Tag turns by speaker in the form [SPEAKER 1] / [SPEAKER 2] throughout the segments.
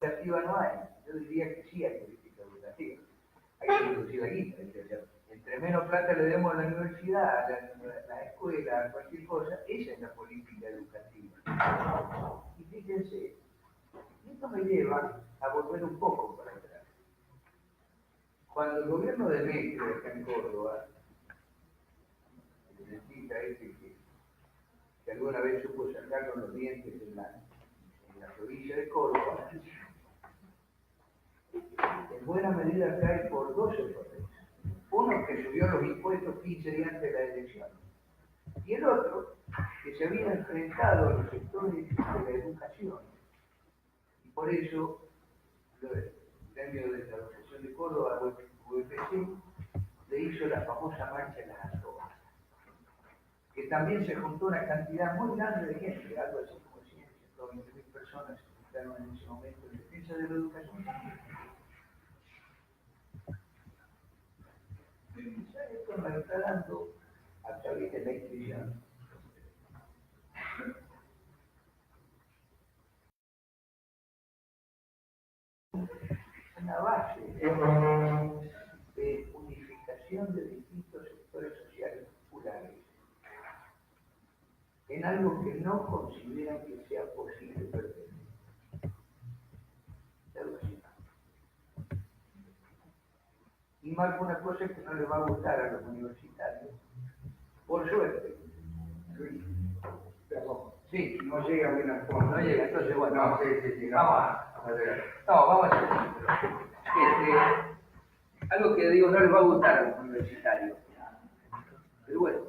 [SPEAKER 1] educativa no hay. Yo diría que sí hay política educativa. Hay que reducir la guita. Entre menos plata le demos a la universidad, a la escuela, a cualquier cosa, esa es la política educativa. Y fíjense, esto me lleva a volver un poco para atrás. Cuando el gobierno de México, acá en Córdoba, el dentista que alguna vez supo sacar con los dientes en la provincia de Córdoba, en buena medida cae por dos sectores. Uno que subió los impuestos 15 días antes de la elección, y el otro que se había enfrentado a los sectores de la educación. Y por eso, el gremio de la Asociación de Córdoba, UFC, le hizo la famosa marcha de las Antojas, que también se juntó una cantidad muy grande de gente, algo así como 120.000 personas se juntaron en ese momento en defensa de la educación. Quizá esto me está dando, a través de la inscripción, una base de unificación de distintos sectores sociales populares en algo que no consideran que sea posible perder. Y marco una cosa que no le va a gustar a los universitarios. Por suerte. Sí, no llega bien al fondo. No llega, entonces bueno. No, sí, vamos a hacer. Algo que digo no les va a gustar a los universitarios. Pero bueno,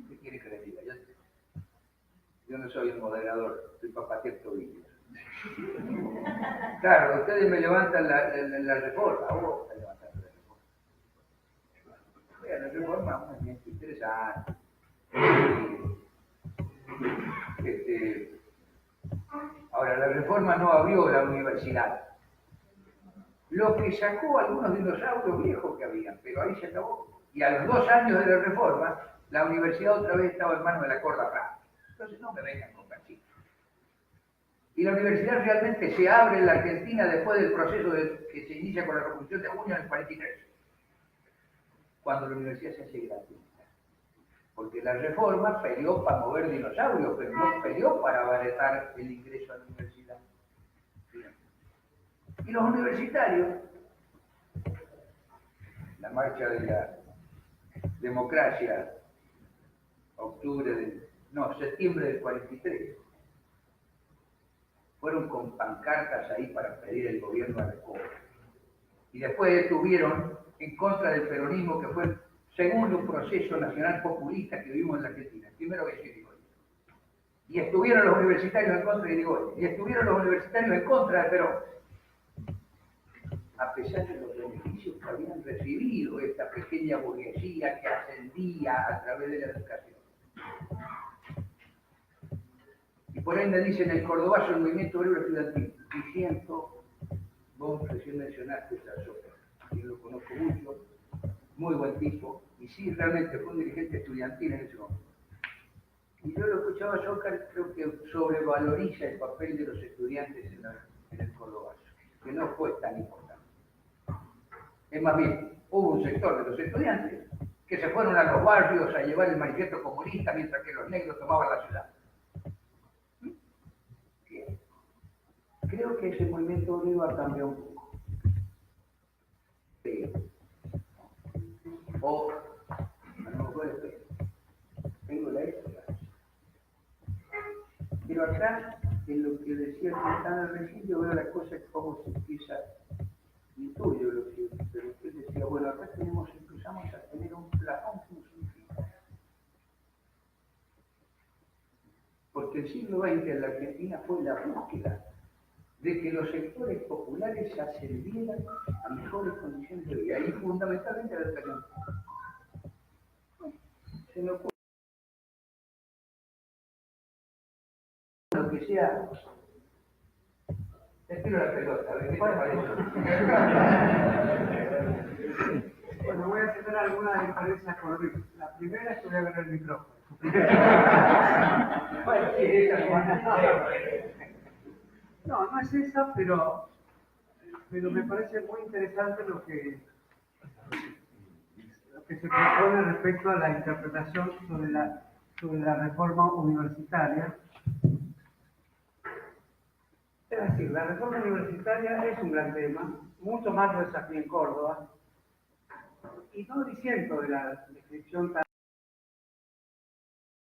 [SPEAKER 1] ¿qué quiere que les diga? Yo no soy un moderador, soy para patear tobillos. Claro, ustedes me levantan la reforma, vos me levantan la reforma. Vean, la reforma es muy interesante. Ahora, la reforma no abrió la universidad. Lo que sacó algunos dinosaurios viejos que habían, pero ahí se acabó. Y a los 2 años de la reforma, la universidad otra vez estaba en manos de la corda blanca. Entonces no me vengan con cachitos. Y la universidad realmente se abre en la Argentina después del proceso que se inicia con la Revolución de Junio del 43, cuando la universidad se hace gratuita. Porque la reforma peleó para mover dinosaurios, pero no peleó para abaratar el ingreso a la universidad. Y los universitarios, la marcha de la democracia, septiembre del 43, fueron con pancartas ahí para pedir el gobierno a la Corte. Y después estuvieron en contra del peronismo, que fue el segundo proceso nacional populista que vivimos en la Argentina. El primero que se Irigoyen. Y estuvieron los universitarios en contra de Irigoyen. Y estuvieron los universitarios en contra de Perón. A pesar de los beneficios que habían recibido esta pequeña burguesía que ascendía a través de la educación. Y por ende dicen el cordobazo, el movimiento obrero estudiantil. Y siento, vos recién mencionaste esa Soca, yo lo conozco mucho, muy buen tipo, y sí, realmente fue un dirigente estudiantil en ese momento. Y yo lo escuchaba a Soca, creo que sobrevaloriza el papel de los estudiantes en el cordobazo, que no fue tan importante. Es más bien, hubo un sector de los estudiantes que se fueron a los barrios a llevar el manifiesto comunista mientras que los negros tomaban la ciudad. Bien. Creo que ese movimiento obrero ha cambiado un poco. Sí. O, a lo mejor tengo la época. Pero acá, en lo que decía Quintana recién, yo veo la cosa como se empieza, intuyo lo que usted decía, bueno, acá empezamos a tener un plafón que no significa. Porque el siglo XX en la Argentina fue la búsqueda de que los sectores populares se ascendieran a mejores condiciones de vida, y fundamentalmente a la educación. Se me ocurre lo que sea. Te tiro la pelota, a ver qué te parece.
[SPEAKER 2] Bueno, voy a tener algunas diferencias con Luis. La primera es que voy a ver el micrófono.
[SPEAKER 1] Bueno, sí, esa
[SPEAKER 2] no es esa, pero pero me parece muy interesante lo que se propone respecto a la interpretación sobre la reforma universitaria. Es decir, la reforma universitaria es un gran tema, mucho más lo es aquí en Córdoba, y no disiento de la descripción tan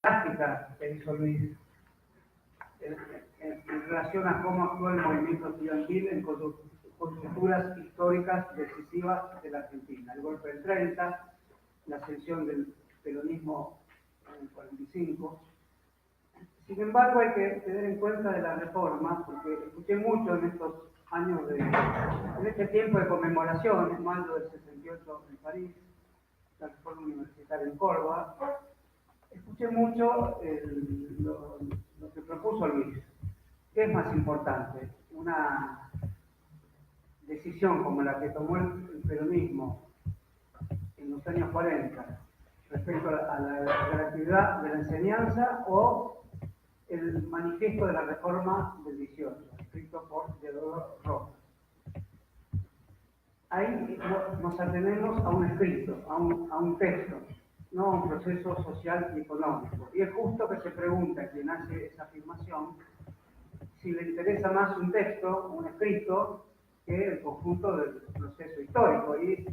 [SPEAKER 2] práctica que hizo Luis en relación a cómo actuó el movimiento estudiantil en coyunturas históricas decisivas de la Argentina. El golpe del 30, la ascensión del peronismo en el 45. Sin embargo, hay que tener en cuenta de la reforma, porque escuché mucho en estos años en este tiempo de conmemoración, en mayo del 68 en París, la reforma universitaria en Córdoba, escuché mucho lo que propuso Luis. ¿Qué es más importante? Una decisión como la que tomó el peronismo en los años 40 respecto a la gratuidad de la enseñanza o el manifiesto de la reforma del 18, escrito por Teodoro Roca. Ahí nos atenemos a un escrito, a un texto, no a un proceso social y económico. Y es justo que se pregunte a quien hace esa afirmación si le interesa más un texto, un escrito, que el conjunto del proceso histórico. Y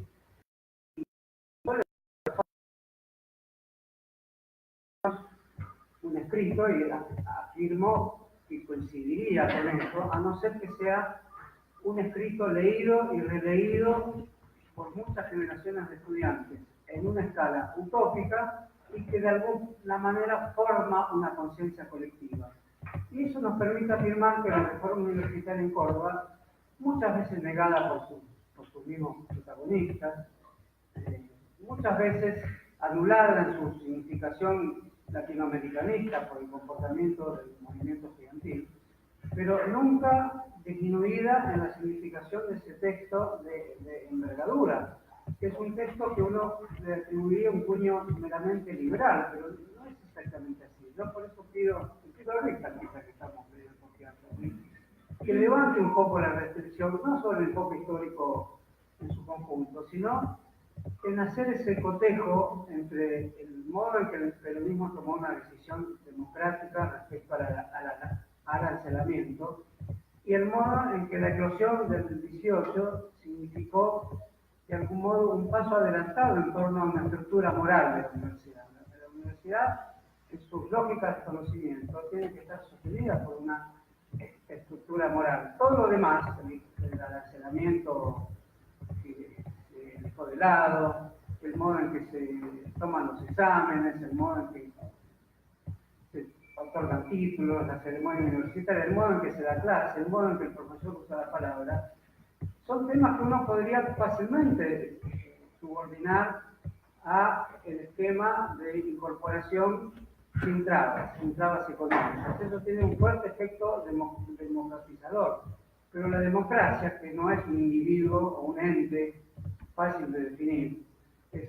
[SPEAKER 2] un escrito y afirmo que coincidiría con eso, a no ser que sea un escrito leído y releído por muchas generaciones de estudiantes en una escala utópica y que de alguna manera forma una conciencia colectiva. Y eso nos permite afirmar que la reforma universitaria en Córdoba, muchas veces negada por sus mismos protagonistas, muchas veces anulada en su significación latinoamericanista por el comportamiento del movimiento estudiantil, pero nunca disminuida en la significación de ese texto de envergadura, que es un texto que uno le atribuiría un puño meramente liberal, pero no es exactamente así. Yo por eso pido a Rita, quizá que estamos pidiendo confianza, que levante un poco la restricción, no solo el enfoque histórico en su conjunto, sino en hacer ese cotejo entre el modo en que el peronismo tomó una decisión democrática respecto al arancelamiento y el modo en que la eclosión del 18 significó de algún modo un paso adelantado en torno a una estructura moral de la universidad. La universidad, en sus lógicas de conocimiento, tiene que estar sostenida por una estructura moral. Todo lo demás, el arancelamiento dejó de lado, el modo en que se toman los exámenes, el modo en que se otorgan títulos, la ceremonia universitaria, el modo en que se da clase, el modo en que el profesor usa la palabra, son temas que uno podría fácilmente subordinar a el esquema de incorporación sin trabas económicas. Eso tiene un fuerte efecto democratizador. Pero la democracia, que no es un individuo o un ente fácil de definir, es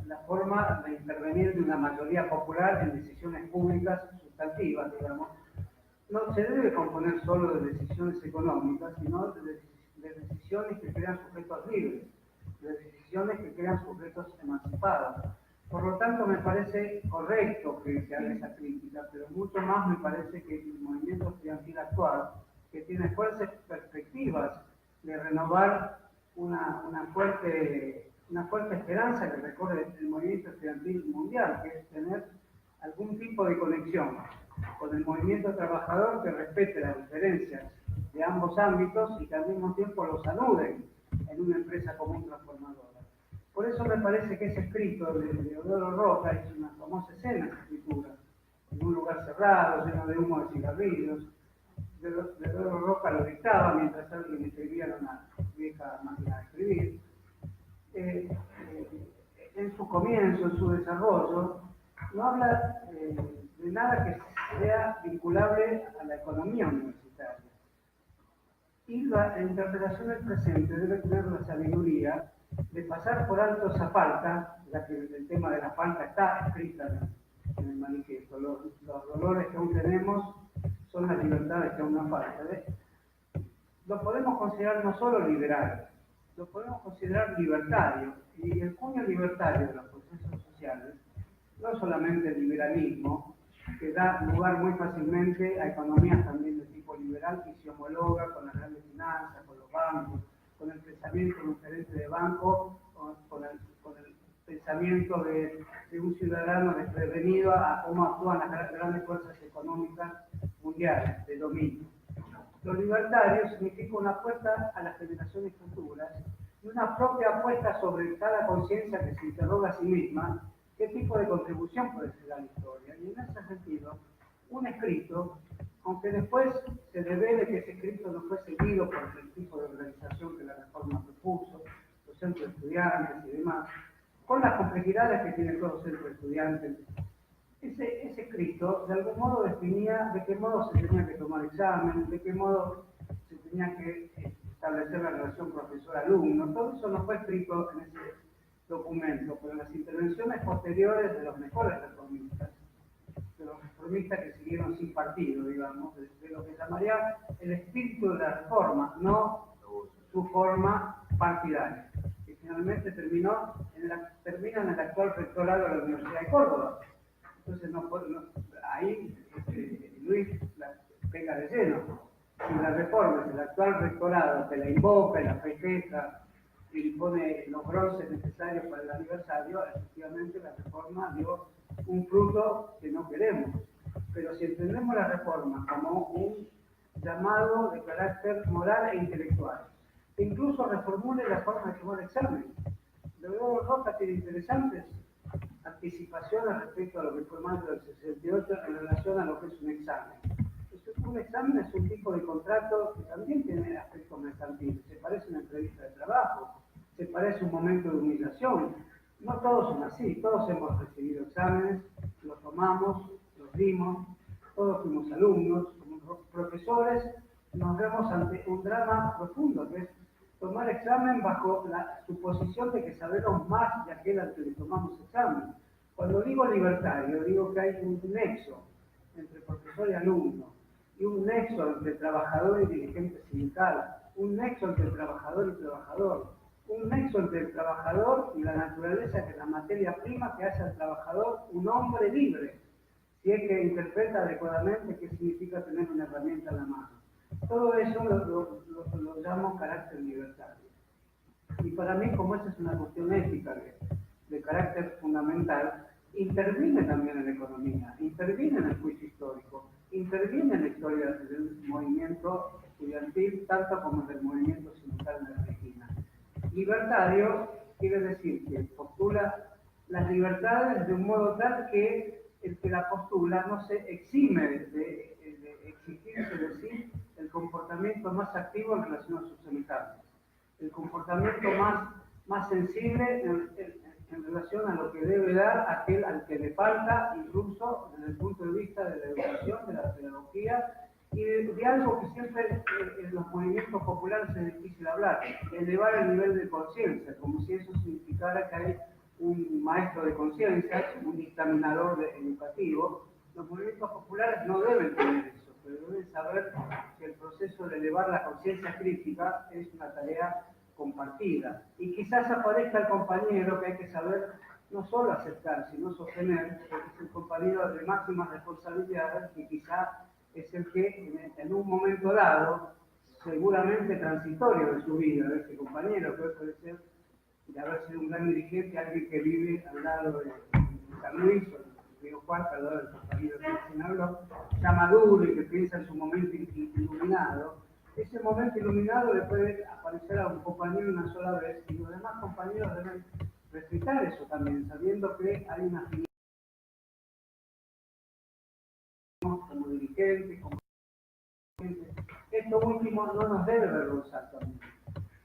[SPEAKER 2] la forma de intervenir de una mayoría popular en decisiones públicas sustantivas, digamos, no se debe componer solo de decisiones económicas, sino de decisiones que crean sujetos libres, de decisiones que crean sujetos emancipados. Por lo tanto, me parece correcto que se haga esa crítica, pero mucho más me parece que el movimiento estudiantil actual, que tiene fuertes perspectivas de renovar una fuerte esperanza que recorre el movimiento estudiantil mundial, que es tener algún tipo de conexión con el movimiento trabajador que respete las diferencias de ambos ámbitos y que al mismo tiempo los anuden en una empresa común transformadora. Por eso me parece que ese escrito de Teodoro Roca es una famosa escena de escritura, en un lugar cerrado, lleno de humo de cigarrillos. Teodoro Roca lo dictaba mientras alguien escribía en una vieja máquina de escribir. En su comienzo, en su desarrollo, no habla de nada que sea vinculable a la economía universitaria. Y la interpretación del presente debe tener la sabiduría de pasar por alto esa falta, ya que el tema de la falta está escrita en el manifiesto. Los dolores que aún tenemos son las libertades que aún nos faltan. lo podemos considerar no solo liberal, lo podemos considerar libertario. Y el cuño libertario de los procesos sociales no es solamente el liberalismo, que da lugar muy fácilmente a economías también de tipo liberal y se homologa con las grandes finanzas, con los bancos, con el pensamiento de un gerente de banco, con el pensamiento de un ciudadano desprevenido a cómo actúan las grandes fuerzas económicas mundiales de dominio. Lo libertario significa una apuesta a las generaciones futuras y una propia apuesta sobre cada conciencia que se interroga a sí misma qué tipo de contribución puede ser a la historia. Y en ese sentido, un escrito, aunque después se revele que ese escrito no fue seguido por el tipo de organización que la reforma propuso, los centros de estudiantes y demás, con las complejidades que tiene todo centro de estudiantes, ese escrito de algún modo definía de qué modo se tenía que tomar examen, de qué modo se tenía que establecer la relación profesor-alumno. Todo eso no fue escrito en ese documento, pero en las intervenciones posteriores de los mejores reformistas, de los reformistas que siguieron sin partido, digamos, de lo que llamaría el espíritu de la reforma, no su forma partidaria, que finalmente termina en el actual rectorado de la Universidad de Córdoba. Entonces, ahí Luis la pega de lleno. Si la reforma es el actual rectorado que la invoca y la festeja y pone los bronces necesarios para el aniversario, efectivamente la reforma dio un fruto que no queremos. Pero si entendemos la reforma como un llamado de carácter moral e intelectual, que incluso reformule la forma de tomar examen. Leonardo Roca tiene interesantes anticipaciones respecto a lo que fue más del 68 en relación a lo que es un examen. Un examen es un tipo de contrato que también tiene aspectos mercantiles. Se parece a una entrevista de trabajo, se parece a un momento de humillación. No todos son así, todos hemos recibido exámenes, los tomamos, los dimos, todos fuimos alumnos, como profesores, nos vemos ante un drama profundo, que es tomar examen bajo la suposición de que sabemos más de aquel al que le tomamos examen. Cuando digo libertario, digo que hay un nexo entre profesor y alumno, y un nexo entre trabajador y dirigente sindical, un nexo entre trabajador y trabajador, un nexo entre el trabajador y la naturaleza, que es la materia prima que hace al trabajador un hombre libre, si es que interpreta adecuadamente qué significa tener una herramienta en la mano. Todo eso lo llamo carácter libertario. Y para mí, como esa es una cuestión ética de carácter fundamental, interviene también en la economía, interviene en el juicio histórico, interviene en la historia del movimiento estudiantil, tanto como del movimiento sindical en la Argentina. Libertario quiere decir que postula las libertades de un modo tal que el que la postula no se exime de exigirse decir el comportamiento más activo en relación a sus semejantes, el comportamiento más sensible en relación a lo que debe dar aquel al que le falta, incluso desde el punto de vista de la educación, de la pedagogía y de algo que siempre en los movimientos populares es difícil hablar, elevar el nivel de conciencia, como si eso significara que hay un maestro de conciencia, un dictaminador educativo. Los movimientos populares no deben tener eso, pero deben saber que el proceso de elevar la conciencia crítica es una tarea compartida. Y quizás aparezca el compañero que hay que saber no solo aceptar, sino sostener, porque es el compañero de máxima responsabilidad y quizás es el que en un momento dado, seguramente transitorio de su vida, de este compañero, que puede ser de haber sido un gran dirigente, alguien que vive al lado de San Luis o de Río Cuarto, al lado del compañero que recién habló, ya maduro y que piensa en su momento iluminado. Ese momento iluminado le puede aparecer a un compañero una sola vez y los demás compañeros deben respetar eso también, sabiendo que hay una finalidad como dirigente, como dirigente. Esto último no nos debe avergonzar también.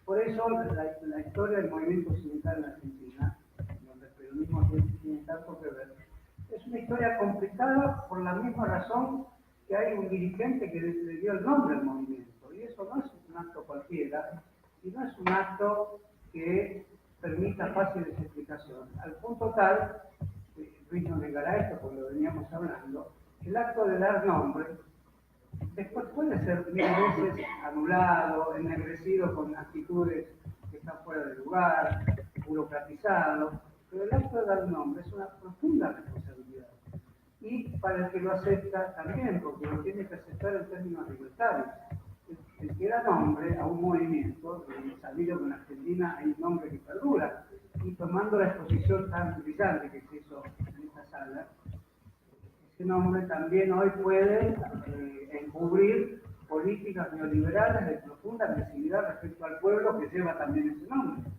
[SPEAKER 2] Por eso la historia del movimiento sindical en Argentina, donde el peronismo tiene tanto que ver, es una historia complicada por la misma razón que hay un dirigente que le dio el nombre al movimiento. Y eso no es un acto cualquiera, y no es un acto que permita fáciles explicaciones. Al punto tal, Luis no negará esto porque lo veníamos hablando, el acto de dar nombre después puede ser 1000 veces anulado, ennegrecido con actitudes que están fuera de lugar, burocratizado, pero el acto de dar un nombre es una profunda responsabilidad. Y para el que lo acepta también, porque lo tiene que aceptar en términos libertarios. El que da nombre a un movimiento, sabido que en Argentina hay un nombre que perdura, y tomando la exposición tan brillante que se hizo en esta sala, ese nombre también hoy puede encubrir políticas neoliberales de profunda agresividad respecto al pueblo que lleva también ese nombre.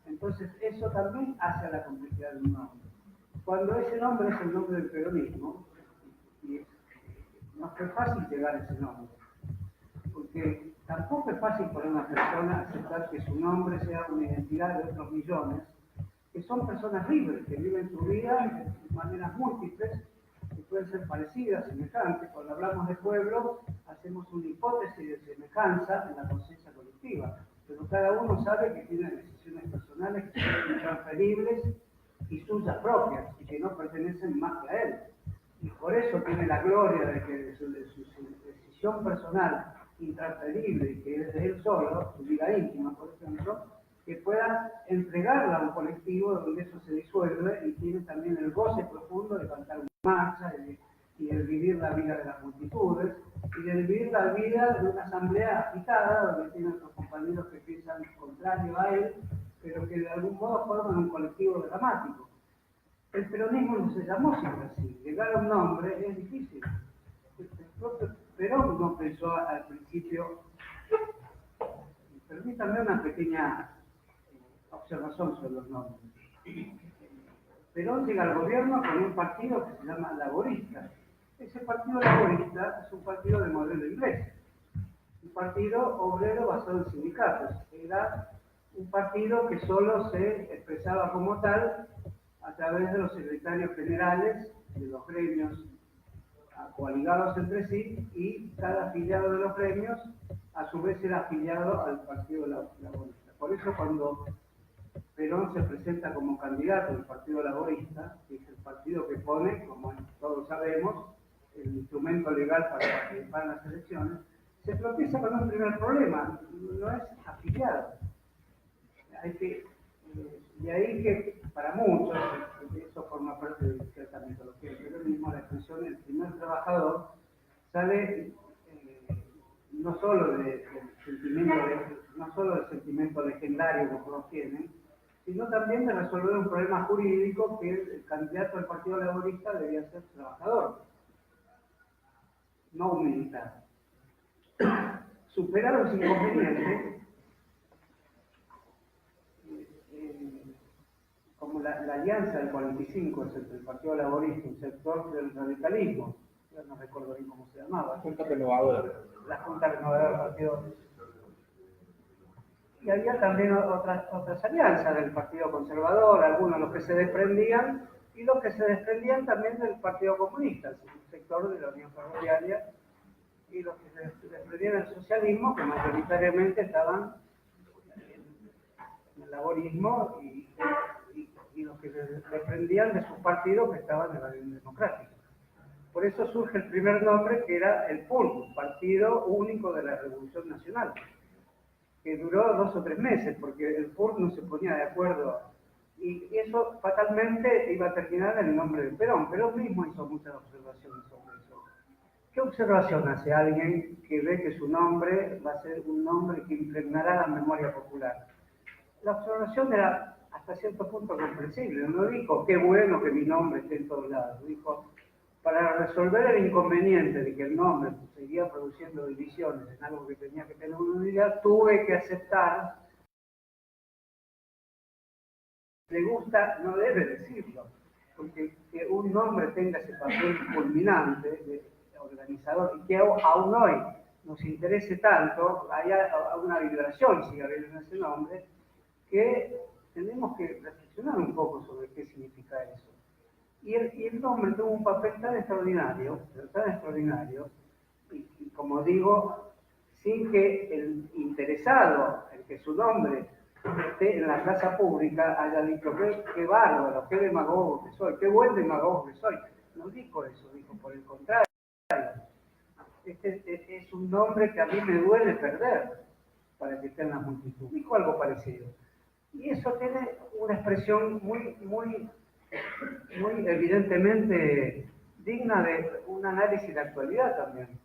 [SPEAKER 2] Entonces eso también hace a la complejidad de un nombre. Cuando ese nombre es el nombre del peronismo, y no fue fácil llegar a ese nombre, porque tampoco es fácil para una persona aceptar que su nombre sea una identidad de otros millones, que son personas libres, que viven su vida de maneras múltiples, que pueden ser parecidas, semejantes. Cuando hablamos de pueblo, hacemos una hipótesis de semejanza en la conciencia colectiva, pero cada uno sabe que tiene decisiones personales que son intransferibles y suyas propias, y que no pertenecen más que a él. Y por eso tiene la gloria de que de su decisión personal intransferible, que es de él solo, su vida íntima, por ejemplo, que pueda entregarla a un colectivo donde eso se disuelve y tiene también el goce profundo de cantar una marcha y de vivir la vida de las multitudes y de vivir la vida de una asamblea agitada donde tiene otros compañeros que piensan contrario a él, pero que de algún modo forman un colectivo dramático. El peronismo no se llamó siempre así. Llegar a un nombre es difícil. El propio Perón no pensó al principio. Permítanme una pequeña observación sobre los nombres. Perón llega al gobierno con un partido que se llama Laborista. Ese partido laborista es un partido de modelo inglés. Un partido obrero basado en sindicatos. Era un partido que solo se expresaba como tal a través de los secretarios generales de los gremios coaligados entre sí, y cada afiliado de los gremios a su vez era afiliado al Partido Laborista. Por eso cuando Perón se presenta como candidato del Partido Laborista, que es el partido que pone, como todos sabemos, el instrumento legal para participar en las elecciones, se tropieza con un primer problema: no es afiliado. Hay que, de ahí que para muchos, eso forma parte de cierta mitología del peronismo, la expresión el primer trabajador sale no solo del sentimiento legendario que todos tienen, sino también de resolver un problema jurídico que el candidato del Partido Laborista debía ser trabajador, no un militar. Superar los inconvenientes, como la alianza del 45 entre el Partido Laborista y un sector del radicalismo, yo no recuerdo bien cómo se llamaba.
[SPEAKER 3] Junta Renovadora.
[SPEAKER 2] La Junta Renovadora del Partido. Y había también otras alianzas del Partido Conservador, algunos los que se desprendían, y los que se desprendían también del Partido Comunista, el sector de la Unión Ferroviaria, y los que se desprendían del socialismo, que mayoritariamente estaban en el laborismo, y los que se desprendían de sus partidos que estaban en la Unión Democrática. Por eso surge el primer nombre, que era el PUN, Partido Único de la Revolución Nacional, que duró 2 o 3 meses, porque el PUN no se ponía de acuerdo, y eso fatalmente iba a terminar en el nombre de Perón. Perón mismo hizo muchas observaciones sobre eso. ¿Qué observación hace alguien que ve que su nombre va a ser un nombre que impregnará la memoria popular? La observación era hasta cierto punto comprensible. No dijo, qué bueno que mi nombre esté en todos lados. Dijo, para resolver el inconveniente de que el nombre seguía produciendo divisiones en algo que tenía que tener una unidad, tuve que aceptar. Le gusta, no debe decirlo, porque que un nombre tenga ese papel culminante de organizador y que aún hoy nos interese tanto, haya una vibración, sigue habiendo ese nombre, que tenemos que reflexionar un poco sobre qué significa eso. Y el nombre tuvo un papel tan extraordinario, y como digo, sin que el interesado, el que su nombre esté en la plaza pública, haya dicho, qué bárbaro, qué demagogo que soy, qué buen demagogo que soy. No dijo eso, dijo por el contrario. es un nombre que a mí me duele perder para que esté en la multitud. Dijo algo parecido. Y eso tiene una expresión muy evidentemente digna de un análisis de actualidad también.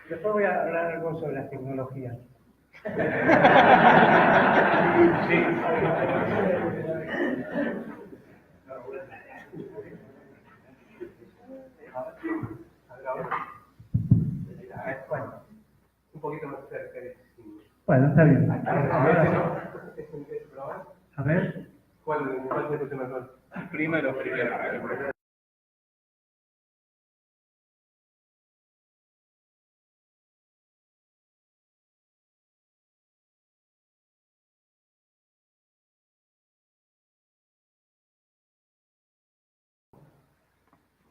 [SPEAKER 2] Después voy a hablar algo sobre las tecnologías.
[SPEAKER 3] Sí.
[SPEAKER 2] Bueno,
[SPEAKER 3] Un poquito más cerca.
[SPEAKER 2] bueno, está bien.
[SPEAKER 3] A ver. ¿Cuál se escucha mejor? Primero.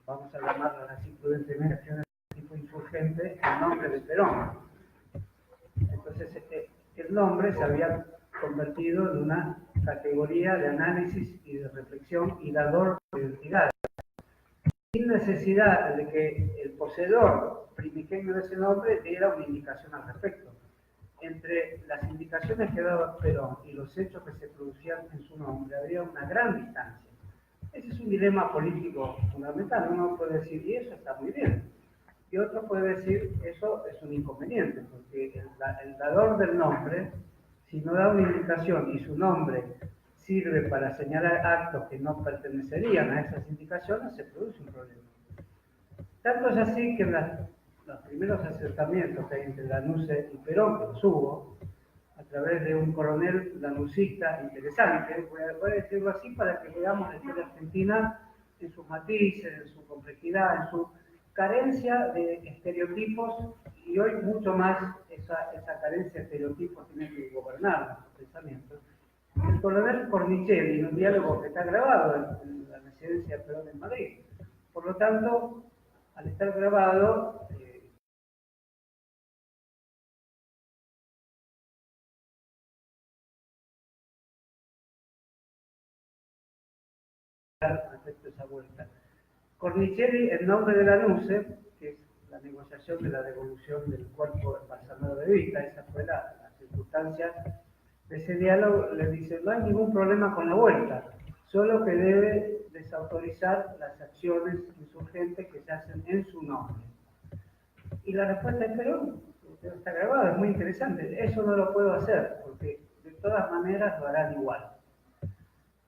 [SPEAKER 2] Vamos a llamarlo así prudentemente, tipo insurgente, el nombre de Perón. Entonces, el nombre se había convertido en una categoría de análisis y de reflexión y dador de identidad, sin necesidad de que el poseedor primigenio de ese nombre diera una indicación al respecto. Entre las indicaciones que daba Perón y los hechos que se producían en su nombre había una gran distancia. Ese es un dilema político fundamental. Uno puede decir, y eso está muy bien. Y otro puede decir, eso es un inconveniente, porque el dador del nombre, si no da una indicación y su nombre sirve para señalar actos que no pertenecerían a esas indicaciones, se produce un problema. Tanto es así que en los primeros acercamientos que hay entre Lanusse y Perón, que los hubo, a través de un coronel lanucista interesante, voy a decirlo así para que veamos la historia argentina en sus matices, en su complejidad, en su carencia de estereotipos, y hoy mucho más esa carencia de estereotipos tiene que gobernar nuestros pensamientos. El coronel Cornicelli, en un diálogo que está grabado en la residencia de Perón en Madrid. Por lo tanto, al estar grabado, respecto a esa vuelta. Cornicelli, el nombre de Lanusse, que es la negociación de la devolución del cuerpo embalsamado de Evita, esa fue la circunstancia de ese diálogo, le dice, no hay ningún problema con la vuelta, solo que debe desautorizar las acciones insurgentes que se hacen en su nombre. Y la respuesta de Perón, que está grabado, es muy interesante, eso no lo puedo hacer, porque de todas maneras lo harán igual.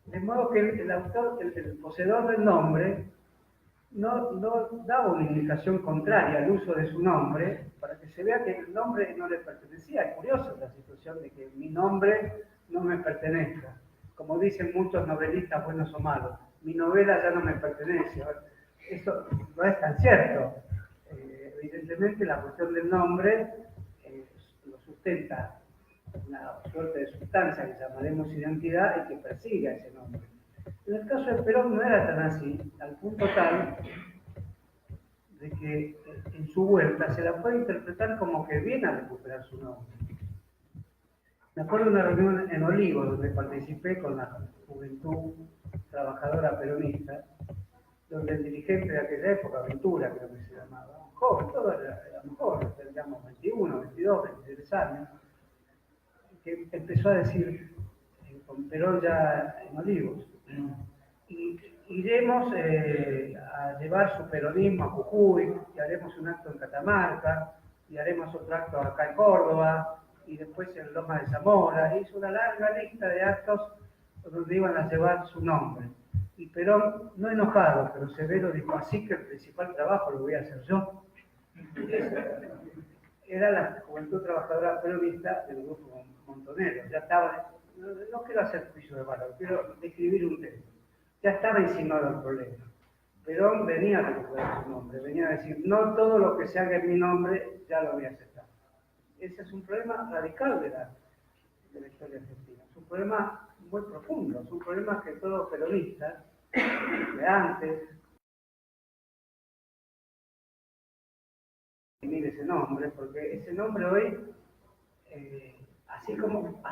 [SPEAKER 2] De modo que el autor, el poseedor del nombre, no daba una indicación contraria al uso de su nombre para que se vea que el nombre no le pertenecía. Es curioso la situación de que mi nombre no me pertenezca. Como dicen muchos novelistas buenos o malos, mi novela ya no me pertenece. Eso no es tan cierto. Evidentemente la cuestión del nombre lo sustenta una suerte de sustancia que llamaremos identidad y que persigue ese nombre. En el caso de Perón no era tan así, al punto tal de que en su vuelta se la puede interpretar como que viene a recuperar su nombre. Me acuerdo de una reunión en Olivos donde participé con la juventud trabajadora peronista, donde el dirigente de aquella época, Ventura creo que se llamaba, un joven, todos éramos jóvenes, tendríamos 21, 22, 23 años, que empezó a decir, con Perón ya en Olivos, y iremos a llevar su peronismo a Jujuy, y haremos un acto en Catamarca, y haremos otro acto acá en Córdoba, y después en Loma de Zamora. Hizo una larga lista de actos donde iban a llevar su nombre. Y Perón, no enojado, pero severo, dijo, así que el principal trabajo lo voy a hacer yo. Era la juventud trabajadora peronista del grupo Montonero. Ya estaba, no quiero hacer juicio de valor, quiero describir un tema. Ya estaba insinuado el problema. Perón venía a recuperar su nombre, venía a decir, no todo lo que se haga en mi nombre ya lo voy a aceptar. Ese es un problema radical de la historia argentina. Es un problema muy profundo, es un problema que todo peronista, de antes, definir ese nombre, porque ese nombre hoy, así como,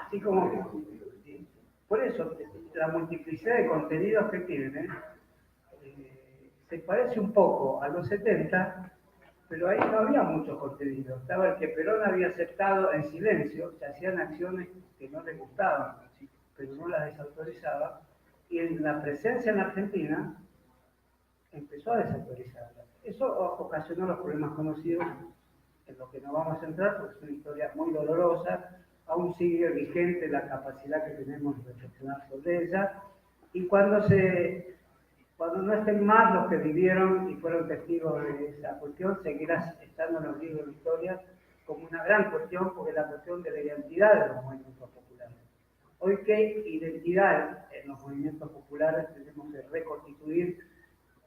[SPEAKER 2] por eso, la multiplicidad de contenidos que tiene, se parece un poco a los 70, pero ahí no había mucho contenido. Estaba el que Perón había aceptado en silencio, se hacían acciones que no le gustaban, pero no las desautorizaba, y en la presencia en Argentina empezó a desautorizarla. Eso ocasionó los problemas conocidos, en los que nos vamos a centrar, porque es una historia muy dolorosa, aún sigue vigente la capacidad que tenemos de reflexionar sobre ella, y cuando no estén más los que vivieron y fueron testigos de esa cuestión, seguirá estando en los libros de historia como una gran cuestión, porque es la cuestión de la identidad de los movimientos populares. Hoy, ¿qué identidad en los movimientos populares tenemos que reconstituir?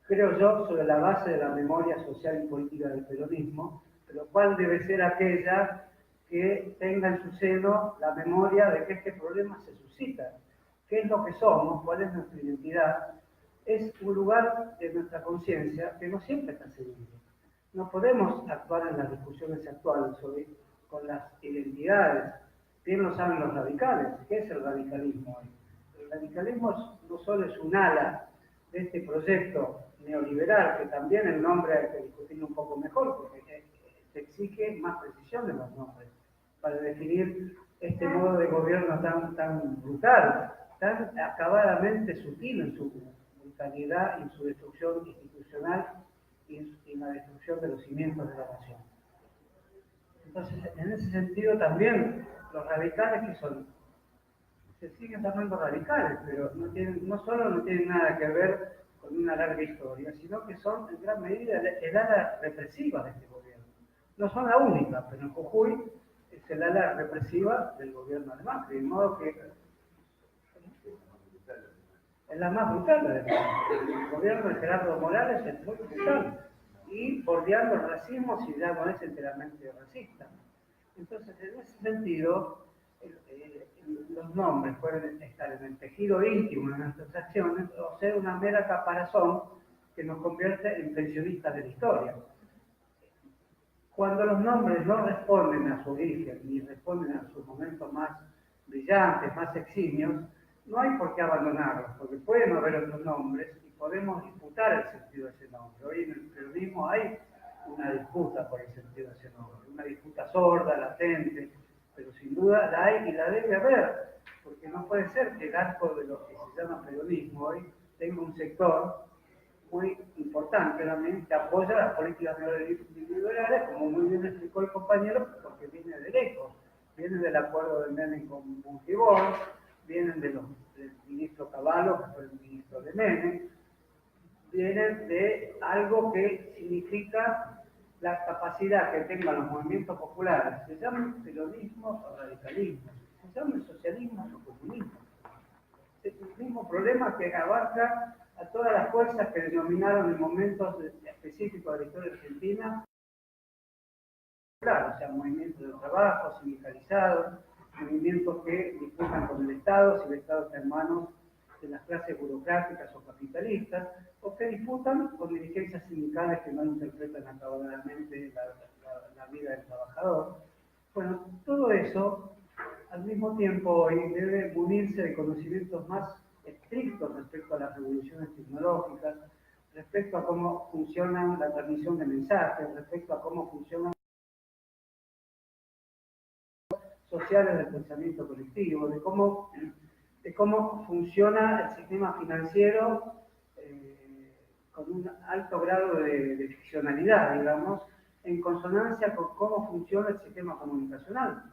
[SPEAKER 2] Creo yo, sobre la base de la memoria social y política del peronismo, pero cuál debe ser aquella que tenga en su seno la memoria de que este problema se suscita. ¿Qué es lo que somos? ¿Cuál es nuestra identidad? Es un lugar de nuestra conciencia que no siempre está seguro. No podemos actuar en las discusiones actuales con las identidades. Bien lo saben los radicales. ¿Qué es el radicalismo hoy? El radicalismo no solo es un ala de este proyecto neoliberal, que también el nombre hay que discutirlo un poco mejor, porque se exige más precisión de los nombres para definir este modo de gobierno tan brutal, tan acabadamente sutil en su brutalidad y en su destrucción institucional y en la destrucción de los cimientos de la nación. Entonces, en ese sentido también, los radicales que son, se siguen llamando radicales, pero no solo no tienen nada que ver con una larga historia, sino que son en gran medida el ala represiva de este gobierno. No son la única, pero en Jujuy es el ala represiva del gobierno de Macri, de modo que es la más brutal además. El gobierno de Gerardo Morales es muy brutal y bordeando el racismo si ya no es enteramente racista. Entonces, en ese sentido, los nombres pueden estar en el tejido íntimo de nuestras acciones o ser una mera caparazón que nos convierte en pensionistas de la historia. Cuando los nombres no responden a su origen ni responden a sus momentos más brillantes, más eximios, no hay por qué abandonarlos, porque pueden haber otros nombres y podemos disputar el sentido de ese nombre. Hoy en el periodismo hay una disputa por el sentido de ese nombre, una disputa sorda, latente, pero sin duda la hay y la debe haber, porque no puede ser que el arco de lo que se llama periodismo hoy tenga un sector muy importante también que apoya las políticas neoliberales, como muy bien explicó el compañero, porque viene de lejos, viene del acuerdo de Menem con Montibor, vienen del ministro Cavallo, que fue el ministro de Menem, vienen de algo que significa la capacidad que tengan los movimientos populares, se llaman peronismos o radicalismos, se llaman socialismos o comunismos. Es el mismo problema que abarca a todas las fuerzas que denominaron en momentos específicos de la historia argentina, claro, o sea, movimientos de trabajo, sindicalizados, movimientos que disputan con el Estado, si el Estado está en manos de las clases burocráticas o capitalistas, o que disputan con dirigencias sindicales que no interpretan acabadamente la vida del trabajador. Bueno, todo eso, al mismo tiempo, hoy debe munirse de conocimientos más estrictos respecto a las revoluciones tecnológicas, respecto a cómo funciona la transmisión de mensajes, respecto a cómo funcionan sociales del pensamiento colectivo, de cómo funciona el sistema financiero con un alto grado de ficcionalidad, digamos, en consonancia con cómo funciona el sistema comunicacional.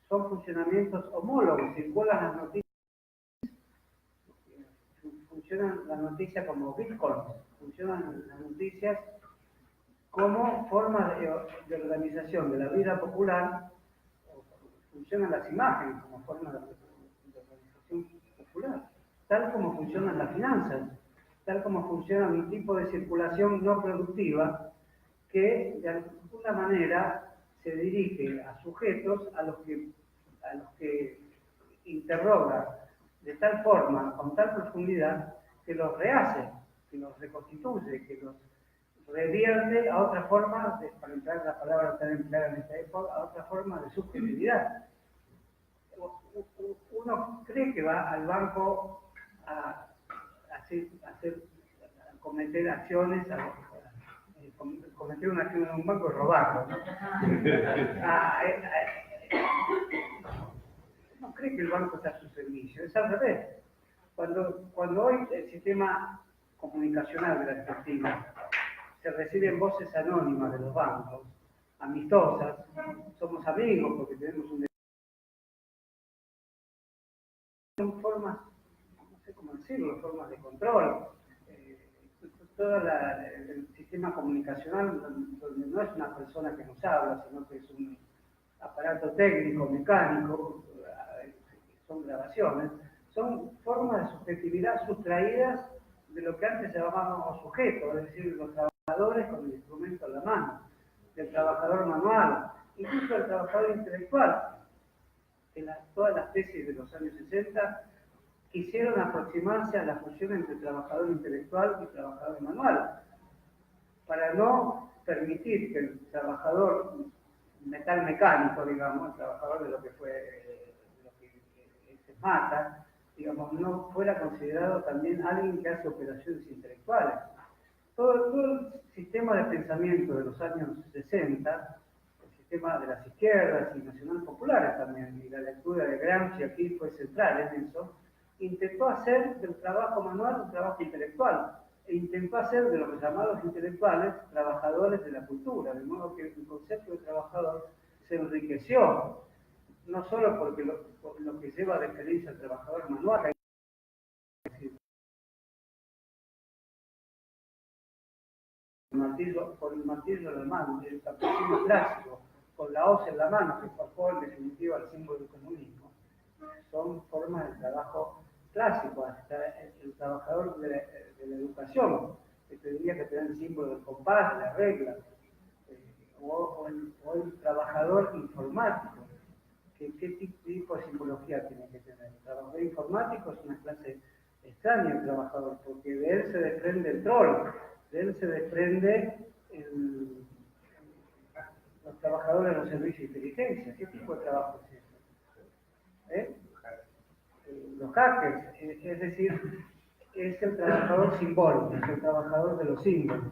[SPEAKER 2] Son funcionamientos homólogos, circulan las noticias, funcionan las noticias como bitcoins, funcionan las noticias como forma de organización de la vida popular, funcionan las imágenes como forma de organización popular, tal como funcionan las finanzas, tal como funciona un tipo de circulación no productiva que de alguna manera se dirige a sujetos a los que interroga de tal forma, con tal profundidad, que los rehace, que los reconstituye, que los revierte a otra forma, para emplear la palabra tan empleada en esta época, a otra forma de subjetividad. Uno cree que va al banco a cometer acciones cometer una acción en un banco es robarlo, ¿no? No cree que el banco está a su servicio, es al revés. Cuando hoy el sistema comunicacional de la Argentina se reciben voces anónimas de los bancos, amistosas, somos amigos porque tenemos son formas, no sé cómo decirlo, formas de control. Todo el sistema comunicacional, donde no es una persona que nos habla, sino que es un aparato técnico, mecánico, son grabaciones, son formas de subjetividad sustraídas de lo que antes llamábamos sujetos, es decir, los trabajadores con el instrumento en la mano, del trabajador manual, incluso del trabajador intelectual. Todas las tesis de los años 60 quisieron aproximarse a la fusión entre trabajador intelectual y trabajador manual, para no permitir que el trabajador metal mecánico, digamos, el trabajador de lo que se mata, digamos, no fuera considerado también alguien que hace operaciones intelectuales. Todo el sistema de pensamiento de los años 60, el sistema de las izquierdas y nacional populares también, y la lectura de Gramsci aquí fue central en eso, intentó hacer del trabajo manual un trabajo intelectual, e intentó hacer de los llamados intelectuales trabajadores de la cultura, de modo que el concepto de trabajador se enriqueció, no solo porque lo que lleva de experiencia al trabajador manual, con el martillo en la mano, el campesino clásico, con la hoz en la mano, que forjó en definitiva el símbolo del comunismo, son formas de trabajo clásico, hasta el trabajador de la educación, que tendría que tener el símbolo del compás, de la regla, o el trabajador informático, ¿qué tipo de simbología tiene que tener? El trabajador informático es una clase extraña el trabajador, porque de él se desprende el troll, de él se desprende los trabajadores de los servicios de inteligencia. ¿Qué tipo de trabajo es eso? Los hackers, es decir, es el trabajador simbólico, es el trabajador de los símbolos.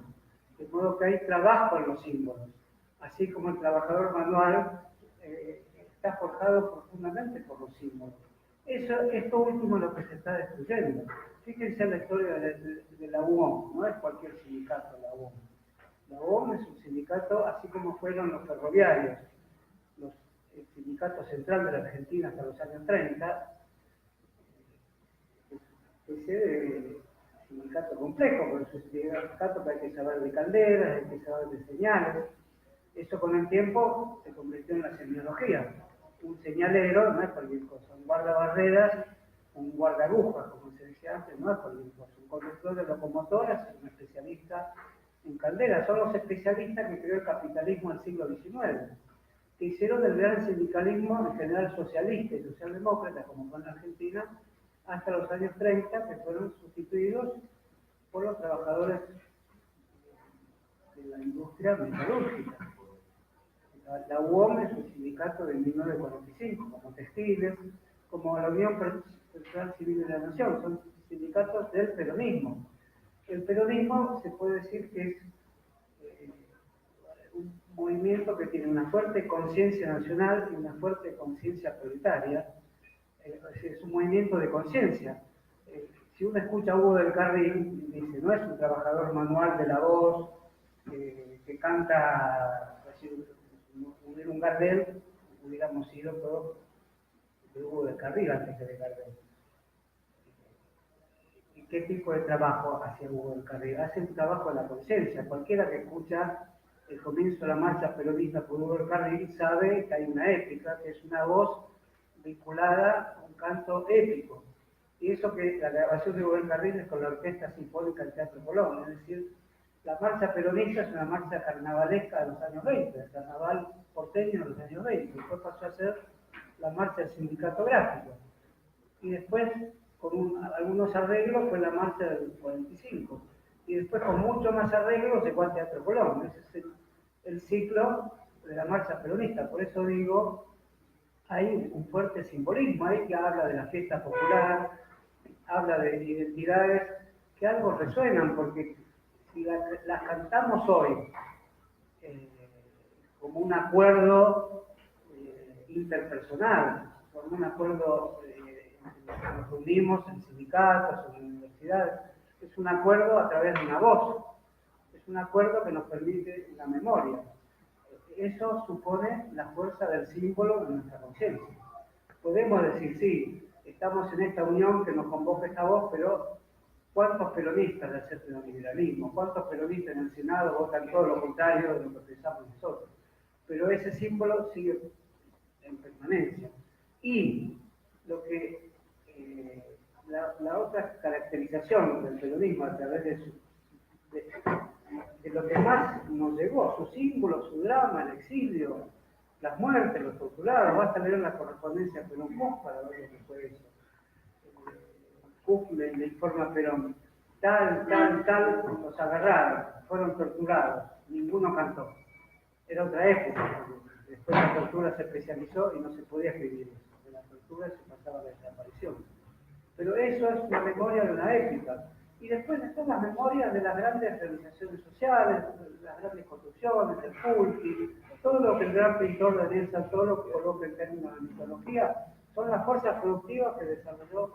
[SPEAKER 2] De modo que hay trabajo en los símbolos, así como el trabajador manual está forjado profundamente por los símbolos. Esto último es lo que se está destruyendo. Fíjense en la historia de la UOM, no es cualquier sindicato la UOM. La UOM es un sindicato, así como fueron los ferroviarios, el sindicato central de la Argentina hasta los años 30, especie de sindicato complejo, porque es un sindicato que hay que saber de calderas, hay que saber de señales. Eso con el tiempo se convirtió en la semiología. Un señalero no es cualquier cosa, un guardabarreras, un guardabujas, como se decía antes, no es cualquier cosa. Un conductor de locomotoras es un especialista en calderas. Son los especialistas que creó el capitalismo del siglo XIX, que hicieron del gran sindicalismo en general socialista y socialdemócrata, como fue en la Argentina, hasta los años 30, que fueron sustituidos por los trabajadores de la industria metalúrgica. La UOM es un sindicato de 1945, como Textiles, como la Unión Personal Civil de la Nación, son sindicatos del peronismo. El peronismo se puede decir que es un movimiento que tiene una fuerte conciencia nacional y una fuerte conciencia proletaria. Es un movimiento de conciencia. Si uno escucha a Hugo del Carril, dice, no es un trabajador manual de la voz que canta, hubiera un Gardel, hubiéramos sido todos de Hugo del Carril antes que de Gardel. ¿Y qué tipo de trabajo hacía Hugo del Carril? Hace un trabajo de la conciencia. Cualquiera que escucha el comienzo de la marcha peronista por Hugo del Carril sabe que hay una épica, que es una voz vinculada a un canto épico. Y eso que la grabación de Hugo del Carril es con la Orquesta Sinfónica del Teatro Colón, es decir, la marcha peronista es una marcha carnavalesca de los años 20, el carnaval porteño de los años 20, después pasó a ser la marcha del sindicato gráfico. Y después, con algunos arreglos, fue la marcha del 45. Y después, con mucho más arreglos, llegó al Teatro Colón. Ese es el ciclo de la marcha peronista. Por eso digo, hay un fuerte simbolismo ahí que habla de la fiesta popular, habla de identidades que algo resuenan, porque si las cantamos hoy como un acuerdo interpersonal, como un acuerdo nos reunimos en sindicatos, en universidades, es un acuerdo a través de una voz, es un acuerdo que nos permite la memoria. Eso supone la fuerza del símbolo de nuestra conciencia. Podemos decir, sí, estamos en esta unión que nos convoca esta voz, pero ¿cuántos peronistas aceptan el neoliberalismo? ¿Cuántos peronistas en el Senado votan todo lo contrario de lo que pensamos nosotros? Pero ese símbolo sigue en permanencia. Y lo que la otra caracterización del peronismo a través de lo que más nos llegó, su símbolo, su drama, el exilio, las muertes, los torturados, basta leer la correspondencia Perón-Koch para ver lo que fue eso. Koch le informa a Perón, tal, los agarraron, fueron torturados, ninguno cantó. Era otra época, después la tortura se especializó y no se podía escribir eso, de la tortura se pasaba a la desaparición. Pero eso es una memoria de una época. Y después están las memorias de las grandes realizaciones sociales, las grandes construcciones, el Fulci, todo lo que el gran pintor Daniel Santoro coloca en términos de mitología, son las fuerzas productivas que desarrolló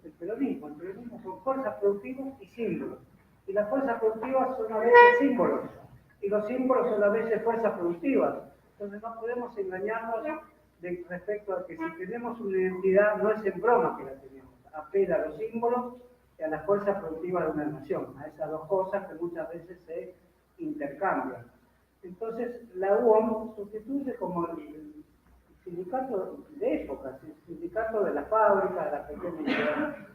[SPEAKER 2] el peronismo. El peronismo son fuerzas productivas y símbolos. Y las fuerzas productivas son a veces símbolos. Y los símbolos son a veces fuerzas productivas. Entonces no podemos engañarnos respecto a que si tenemos una identidad, no es en broma que la tenemos. Apela a los símbolos y a las fuerzas productivas de una nación, a esas dos cosas que muchas veces se intercambian. Entonces, la UOM sustituye como el sindicato de época, el sindicato de la fábrica, de la pequeña.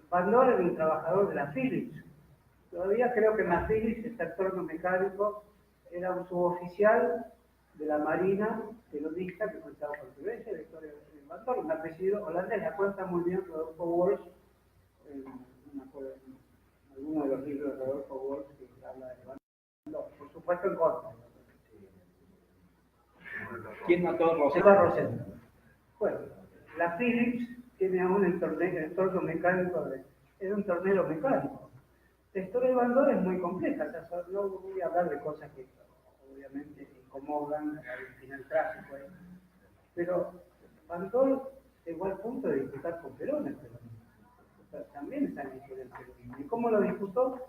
[SPEAKER 2] Bandor era un trabajador de la Philips. Todavía creo que en la Philips, este torno mecánico, era un suboficial de la Marina peronista que contaba portuguesa, la historia de Bandor, un apellido holandés, la cuenta muy bien Rodolfo Walsh, alguno de los libros de Rodolfo Walsh que habla de Bandor, por supuesto en contra.
[SPEAKER 4] ¿Quién mató a Rosetta?
[SPEAKER 2] Rosetta. Bueno, la Philips tiene aún el torno mecánico, era un tornero mecánico. La historia de Bandor es muy compleja, o sea, no voy a hablar de cosas que obviamente incomodan al final trágico, pero Bandor llegó al punto de disputar con Perón el peronismo. O sea, también está en la historia del peronismo. ¿Y cómo lo disputó?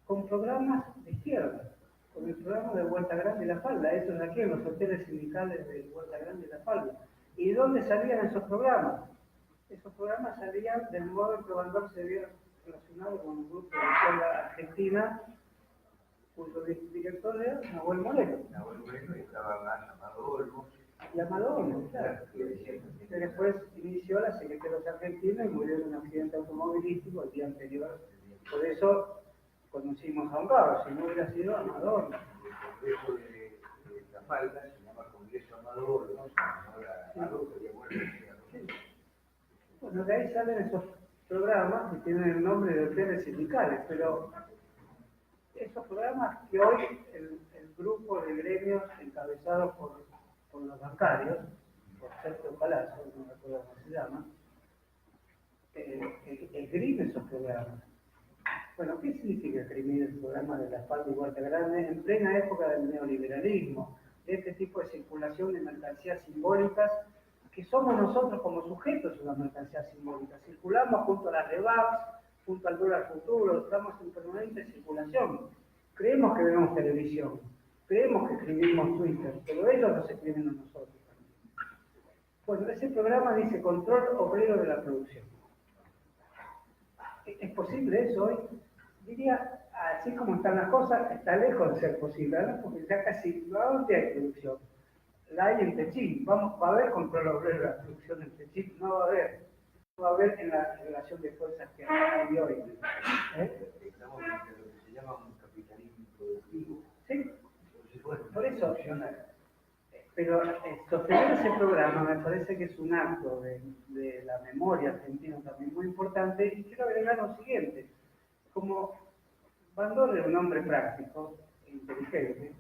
[SPEAKER 2] Con programas de izquierda, con el programa de Huerta Grande y La Falda, eso de aquí en los hoteles sindicales de Huerta Grande y La Falda. ¿Y de dónde salían esos programas? Esos programas salían del modo en que Bandor se había relacionado con un grupo de izquierda argentina, cuyo director era Nahuel Moreno.
[SPEAKER 1] Nahuel Moreno y estaba Amador,
[SPEAKER 2] Y Amador, claro. Que después inició la Secretaría de Argentina y murió en un accidente automovilístico el día anterior. Por eso conocimos a Hongaro, si no hubiera sido Amador.
[SPEAKER 1] El Congreso de La Falda se llama Congreso Amador, ¿no? Ahora
[SPEAKER 2] Sí. Bueno, de ahí salen esos programas que tienen el nombre de hoteles sindicales, pero esos programas que hoy el grupo de gremios encabezados por los bancarios, por Sergio Palazzo, no recuerdo cómo se llama, esgrime esos programas. Bueno, ¿qué significa esgrimir el programa de La Falda y Huerta Grande en plena época del neoliberalismo, de este tipo de circulación de mercancías simbólicas, que somos nosotros como sujetos de una mercancía simbólica? Circulamos junto a las REVAPs, junto al dólar futuro, estamos en permanente circulación. Creemos que vemos televisión, creemos que escribimos Twitter, pero ellos nos escriben a nosotros también. Bueno, ese programa dice control obrero de la producción. ¿Es posible eso hoy? Diría, así como están las cosas, está lejos de ser posible, ¿no? Porque ya casi, ¿dónde hay producción? La hay en Techín, va a haber control obrero de la producción en Techín, no va a haber. No va a haber en la relación de fuerzas que hay hoy.
[SPEAKER 1] estamos entre lo que se llama un capitalismo productivo.
[SPEAKER 2] Sí,
[SPEAKER 1] Entonces, bueno,
[SPEAKER 2] por eso. Pero sostener ese programa me parece que es un acto de la memoria argentina también muy importante, y quiero agregar lo siguiente. Como Bandor era un hombre práctico e inteligente,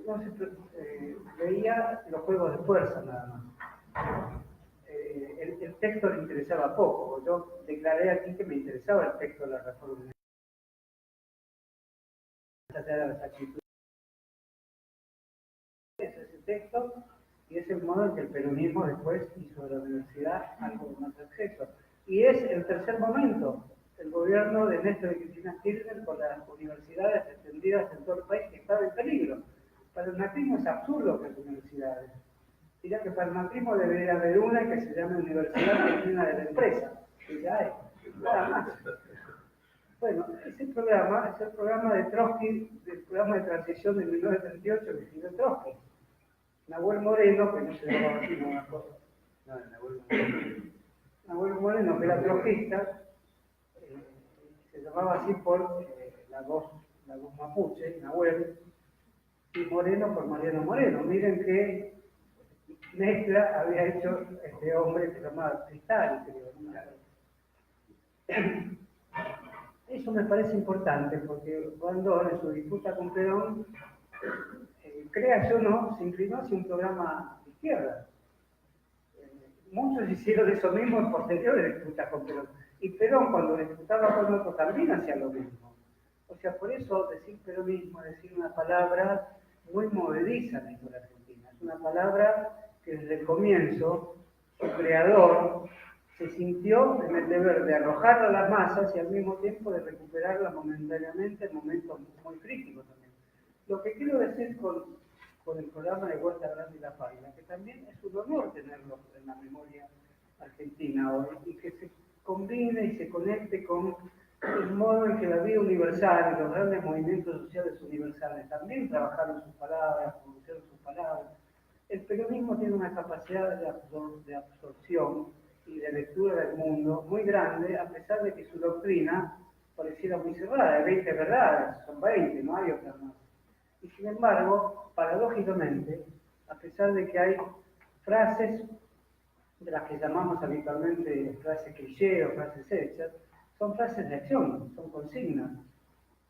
[SPEAKER 2] no veía los juegos de fuerza nada más. El texto le interesaba poco. Yo declaré aquí que me interesaba el texto de la reforma las actitudes. Es ese texto y es el modo en que el peronismo después hizo de la universidad algo de más acceso. Y es el tercer momento, el gobierno de Néstor y Cristina Kirchner con las universidades extendidas en todo el país que estaba en peligro. Para el macrismo es absurdo que las universidades. Dirá que para el macrismo debería haber una que se llame Universidad Argentina de la Empresa, que ya hay, nada más. Bueno, ese programa es el programa de Trotsky, del programa de transición de 1938 que escribió Trotsky. Nahuel Moreno, que no se llamaba así, no me acuerdo. No, Nahuel Moreno, que era trotskista, se llamaba así por la voz mapuche, Nahuel, y Moreno por Mariano Moreno. Miren qué mezcla había hecho este hombre que se llamaba Cristal, creo. Eso me parece importante porque cuando en su disputa con Perón, créase o no, se inclinó hacia un programa de izquierda. Muchos hicieron eso mismo en posteriores disputas con Perón. Y Perón, cuando disputaba con otros, también hacía lo mismo. O sea, por eso decir peronismo es decir una palabra muy movediza en la historia argentina. Es una palabra que desde el comienzo, su creador se sintió en el deber de arrojarla a las masas y al mismo tiempo de recuperarla momentáneamente en momentos muy críticos también. Lo que quiero decir con el programa de Huerta Grande y La Paila, que también es un honor tenerlo en la memoria argentina hoy, y que se combine y se conecte con el modo en que la vida universal y los grandes movimientos sociales universales también trabajaron sus palabras, produjeron sus palabras. El peronismo tiene una capacidad de absorción y de lectura del mundo muy grande, a pesar de que su doctrina pareciera muy cerrada, de 20 verdades, son 20, no hay otras más. Y sin embargo, paradójicamente, a pesar de que hay frases de las que llamamos habitualmente frases cliché o frases hechas, son frases de acción, son consignas.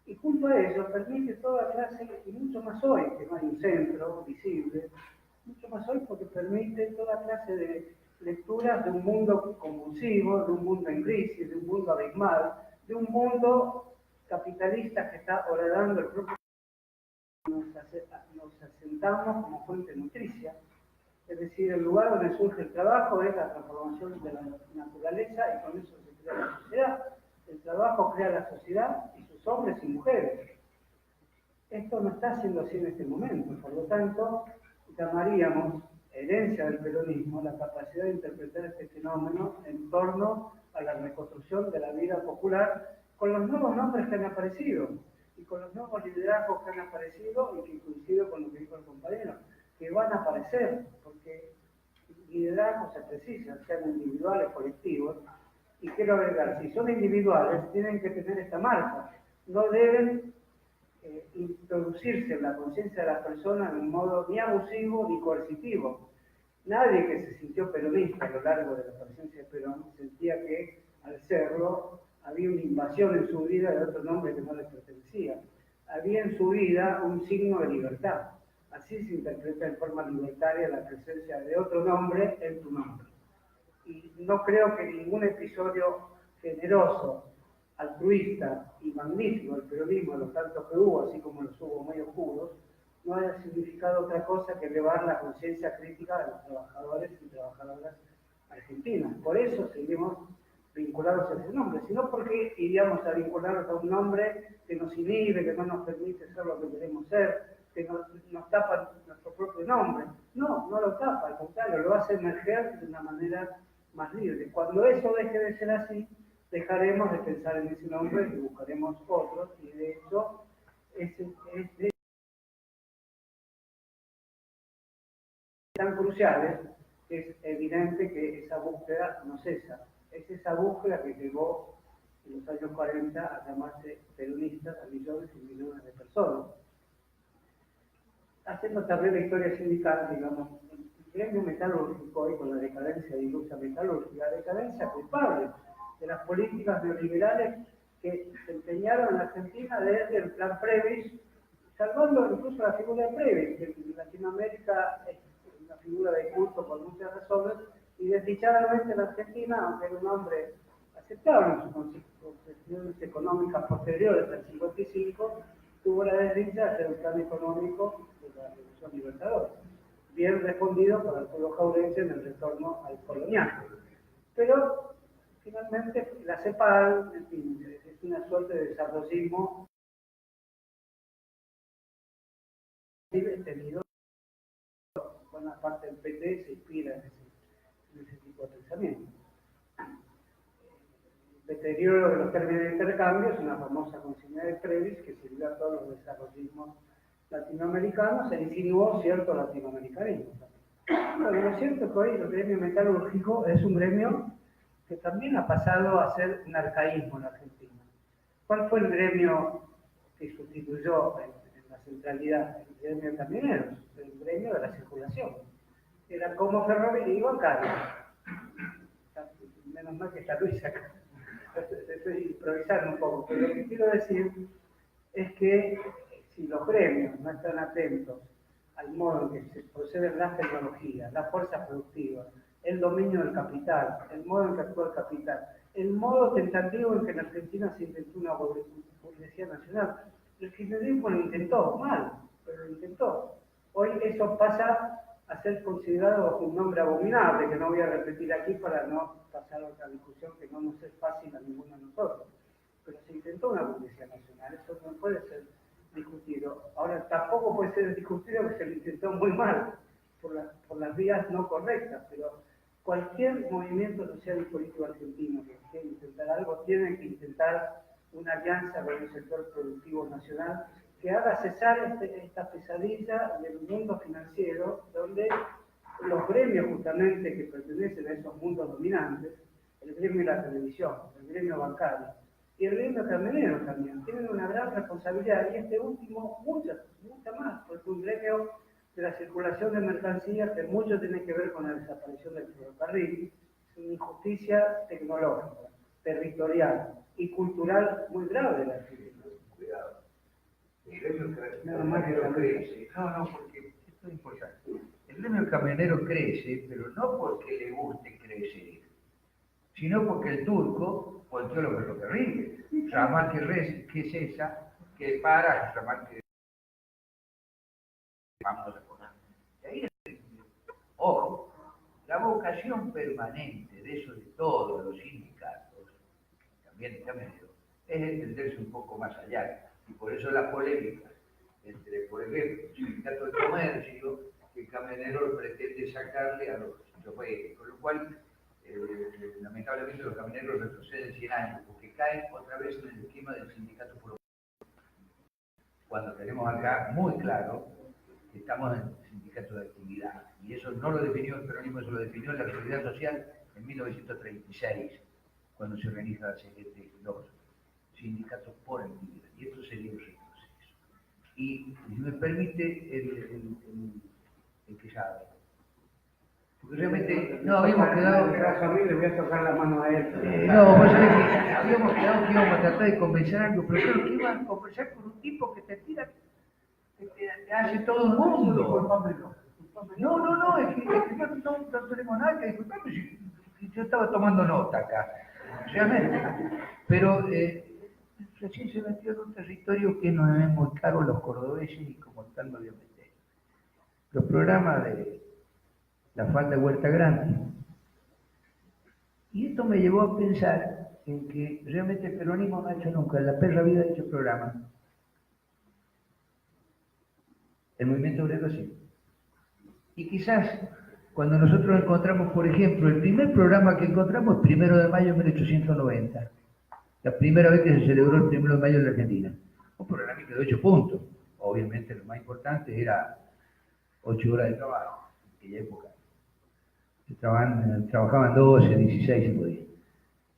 [SPEAKER 2] Y junto a ello permite toda clase, y mucho más hoy, que no hay un centro visible, mucho más hoy porque permite toda clase de lecturas de un mundo convulsivo, de un mundo en crisis, de un mundo abismal, de un mundo capitalista que está horadando el propio. Nos asentamos como fuente nutricia, es decir, el lugar donde surge el trabajo es la transformación de la naturaleza y con eso se crea la sociedad. El trabajo crea la sociedad y sus hombres y mujeres. Esto no está siendo así en este momento, por lo tanto, llamaríamos herencia del peronismo la capacidad de interpretar este fenómeno en torno a la reconstrucción de la vida popular con los nuevos nombres que han aparecido y con los nuevos liderazgos que han aparecido y que coincido con lo que dijo el compañero, que van a aparecer, porque liderazgos se precisan, sean individuales, colectivos, y quiero agregar, si son individuales, tienen que tener esta marca, no deben introducirse en la conciencia de las personas de un modo ni abusivo ni coercitivo. Nadie que se sintió peronista a lo largo de la presencia de Perón sentía que, al serlo, había una invasión en su vida de otro nombre que no le pertenecía. Había en su vida un signo de libertad. Así se interpreta en forma libertaria la presencia de otro nombre en tu nombre. Y no creo que ningún episodio generoso, altruista y magnífico del peronismo, los tantos que hubo, así como los hubo muy oscuros, no haya significado otra cosa que elevar la conciencia crítica de los trabajadores y trabajadoras argentinas. Por eso seguimos vinculados a ese nombre, sino porque iríamos a vincularnos a un nombre que nos inhibe, que no nos permite ser lo que queremos ser, que nos tapa nuestro propio nombre. No, no lo tapa, al contrario, lo hace emerger de una manera más libre. Cuando eso deje de ser así, dejaremos de pensar en ese nombre y buscaremos otros, y de hecho es tan cruciales que es evidente que esa búsqueda no cesa. Es esa búsqueda que llevó en los años 40 a llamarse peronistas a millones y millones de personas. Haciendo también la historia sindical, digamos, el gremio metalúrgico hoy con la decadencia de industria metalúrgica, la decadencia culpable de las políticas neoliberales que se empeñaron en la Argentina desde el plan Previs, salvando incluso la figura de Previs, que en Latinoamérica es una figura de culto por muchas razones, y desdichadamente en la Argentina, aunque era un hombre aceptable en sus concepciones económicas posteriores al 55, tuvo la desdicha de hacer un plan económico de la Revolución Libertadora. Bien respondido por Arturo Jauretche en el retorno al colonial. Pero finalmente la CEPAL, en fin, es una suerte de desarrollismo tenido. Buena parte del PT se inspira en ese tipo de pensamiento. El deterioro de los términos de intercambio es una famosa consigna de Previs que sirvió a todos los desarrollismos latinoamericanos e insinuó cierto latinoamericanismo. Pero lo cierto es que hoy el gremio metalúrgico es un gremio que también ha pasado a ser un arcaísmo en la Argentina. ¿Cuál fue el gremio que sustituyó en la centralidad? El gremio de camioneros, el gremio de la circulación. Era como ferroviario y bancario. Menos mal que está Luis acá. Estoy improvisando un poco, pero lo que quiero decir es que si los gremios no están atentos al modo en que se proceden las tecnologías, la fuerza productiva, el dominio del capital, el modo en que actúa el capital, el modo tentativo en que en Argentina se intentó una burguesía nacional. El kirchnerismo lo intentó, mal, pero lo intentó. Hoy eso pasa a ser considerado bajo un nombre abominable, que no voy a repetir aquí para no pasar a otra discusión que no nos es fácil a ninguno de nosotros. Pero se intentó una burguesía nacional, eso no puede ser discutido. Ahora, tampoco puede ser discutido que se lo intentó muy mal, por las vías no correctas, pero cualquier movimiento social y político argentino que quiera intentar algo, tiene que intentar una alianza con el sector productivo nacional que haga cesar esta pesadilla del mundo financiero, donde los gremios justamente que pertenecen a esos mundos dominantes, el gremio de la televisión, el gremio bancario y el gremio camionero también, tienen una gran responsabilidad, y este último mucha más, porque un gremio de la circulación de mercancías que mucho tiene que ver con la desaparición del ferrocarril, es una injusticia tecnológica, territorial y cultural muy grave de la Argentina.
[SPEAKER 1] Cuidado. El gremio camionero crece. No, porque esto es importante. El gremio camionero crece, pero no porque le guste crecer, sino porque el turco volteó los ferrocarriles. Ramal que es esa, que para, Ramal que vamos a poner. Y ahí, ojo, la vocación permanente de eso de todos los sindicatos, también de camioneros, es entenderse un poco más allá. Y por eso la polémica entre, por ejemplo, el sindicato de comercio, que el camionero pretende sacarle a los choferes, con lo cual, lamentablemente, los camioneros retroceden 100 años, porque caen otra vez en el esquema del sindicato por cuando tenemos acá muy claro que estamos en el sindicato de actividad. Y eso no lo definió el peronismo, eso lo definió la Seguridad Social en 1936, cuando se organiza la CGT, los sindicatos por actividad. Y esto sería un retroceso. Y si me permite, el que sabe. Porque realmente no habíamos quedado.
[SPEAKER 2] A mí le voy a tocar la mano a él.
[SPEAKER 1] No, pues habíamos quedado que íbamos a tratar de convencer algo, pero creo que iban a conversar con un tipo que te tira, que te hace todo el mundo. No, es que no tenemos nada que discutir, si yo estaba tomando nota acá, realmente. Pero recién se metió en un territorio que no es muy caro a los cordobeses y como tal me voy a meter. Los programas de la falda de Huerta Grande. Y esto me llevó a pensar en que realmente el peronismo no ha hecho nunca, en la perra vida ha hecho programa. El movimiento obrero sí. Y quizás cuando nosotros encontramos, por ejemplo, el primer programa que encontramos es 1 de mayo de 1890. La primera vez que se celebró el 1 de mayo en la Argentina. Un programa que de 8 puntos. Obviamente lo más importante era 8 horas de trabajo en aquella época. Trabajaban 12, 16 si podía.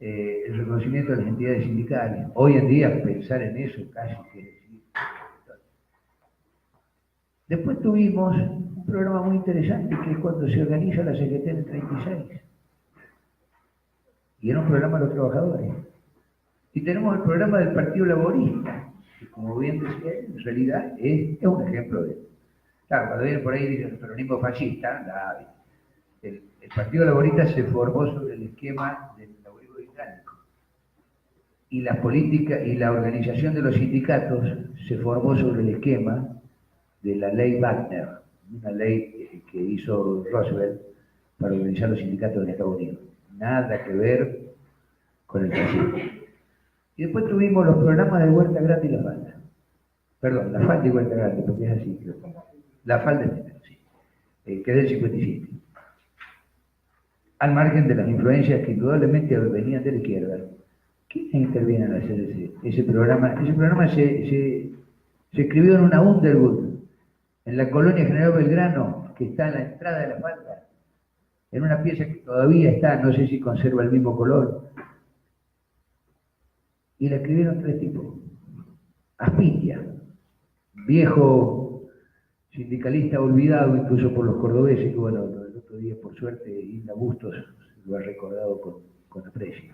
[SPEAKER 1] El reconocimiento de las entidades sindicales. Hoy en día pensar en eso casi quiere decir. Después tuvimos un programa muy interesante que es cuando se organiza la CGT en el 36. Y era un programa de los trabajadores. Y tenemos el programa del Partido Laborista, que como bien decía, en realidad es un ejemplo de eso. Claro, cuando vienen por ahí dicen el peronismo fascista, el Partido Laborista se formó sobre el esquema del laborismo británico. y la política y la organización de los sindicatos se formó sobre el esquema de la ley Wagner, una ley que hizo Roosevelt para organizar los sindicatos en Estados Unidos. Nada que ver con el fascismo. Y después tuvimos los programas de Huerta Grande y La Falda. Perdón, La Falda y Huerta Grande, porque es así, creo. La Falda es primero, sí. Que es del 57. Al margen de las influencias que indudablemente venían de la izquierda. ¿Quiénes intervienen a hacer ese programa? Ese programa se escribió en una Underwood, en la colonia General Belgrano, que está en la entrada de La Falda, en una pieza que todavía está, no sé si conserva el mismo color. Y la escribieron 3 tipos. Aspitia, viejo sindicalista olvidado incluso por los cordobeses, que bueno, el otro día por suerte Hilda Bustos lo ha recordado con aprecio.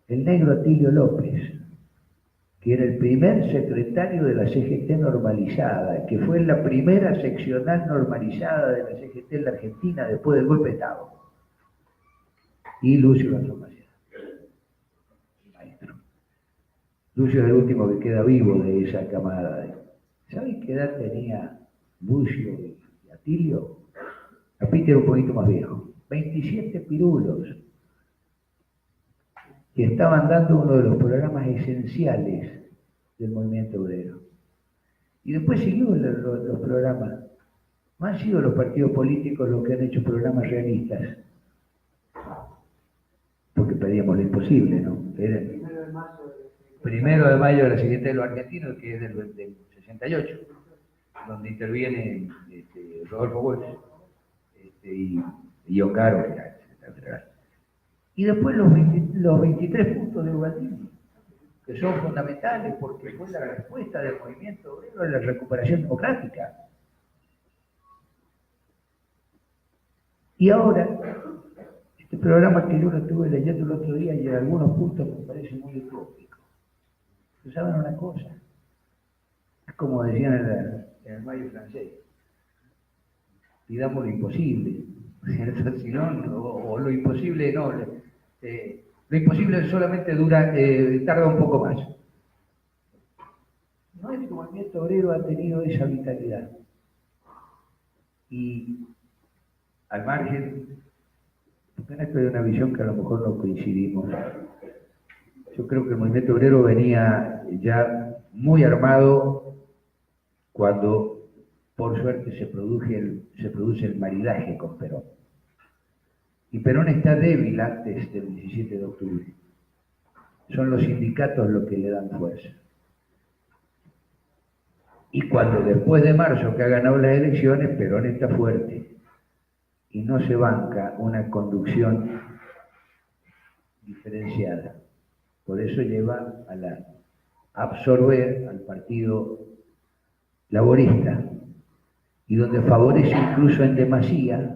[SPEAKER 1] El negro Atilio López, que era el primer secretario de la CGT normalizada, que fue la primera seccional normalizada de la CGT en la Argentina después del golpe de Estado. Y Lucio Garzón Maciel, maestro. Lucio es el último que queda vivo de esa camada. ¿Saben qué edad tenía Lucio y Atilio? Apitia era un poquito más viejo. 27 pirulos. Que estaban dando uno de los programas esenciales del movimiento obrero. Y después siguió los programas. No han sido los partidos políticos los que han hecho programas realistas. Porque pedíamos lo imposible, ¿no? Era el 1 de mayo de la siguiente de los argentinos, que es del 68, donde interviene Rodolfo Walsh y Ongaro, etc. Y después los 23 puntos de Ubaldini, que son fundamentales porque fue la respuesta del movimiento obrero a la recuperación democrática. Y ahora, este programa que yo lo estuve leyendo el otro día y en algunos puntos me parece muy utópico. ¿Pero saben una cosa? Es como decían en el mayo francés, pidamos lo imposible, ¿cierto? Si no, o lo imposible no. Lo imposible solamente tarda un poco más. Nuestro movimiento obrero ha tenido esa vitalidad. Y al margen, porque en esto hay una visión que a lo mejor no coincidimos, yo creo que el movimiento obrero venía ya muy armado cuando, por suerte, se produce el maridaje con Perón. Y Perón está débil antes del 17 de octubre. Son los sindicatos los que le dan fuerza. Y cuando después de marzo que ha ganado las elecciones, Perón está fuerte y no se banca una conducción diferenciada. Por eso lleva a absorber al partido laborista y donde favorece incluso en demasía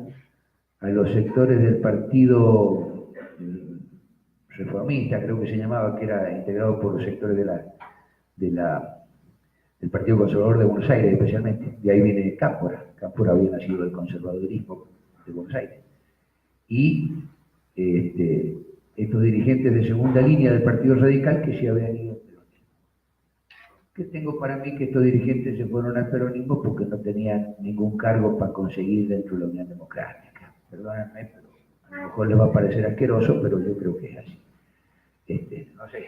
[SPEAKER 1] a los sectores del partido reformista, creo que se llamaba, que era integrado por los sectores del Partido Conservador de Buenos Aires especialmente. De ahí viene Cámpora. Cámpora había nacido del conservadurismo de Buenos Aires. Y estos dirigentes de segunda línea del Partido Radical que se habían ido al peronismo. ¿Qué tengo para mí que estos dirigentes se fueron al peronismo porque no tenían ningún cargo para conseguir dentro de la Unión Democrática? Perdónenme, pero a lo mejor les va a parecer asqueroso, pero yo creo que es así. No sé.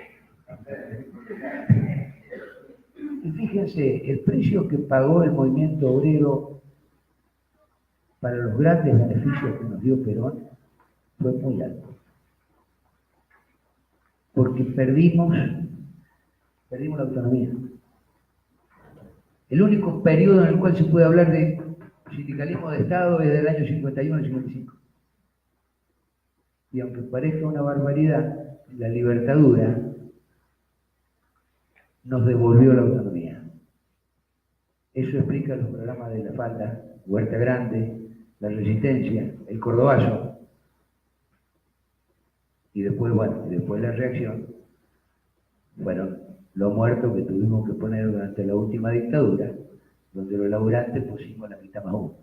[SPEAKER 1] Y fíjense, el precio que pagó el movimiento obrero para los grandes beneficios que nos dio Perón fue muy alto. Porque perdimos la autonomía. El único periodo en el cual se puede hablar de sindicalismo de Estado es del año 51 al 55. Y aunque parezca una barbaridad, la libertadura nos devolvió la autonomía. Eso explica los programas de La Falda, Huerta Grande, La Resistencia, el Cordobazo. Y después, la reacción fueron los muertos que tuvimos que poner durante la última dictadura, donde los laburantes pusimos la mitad más uno.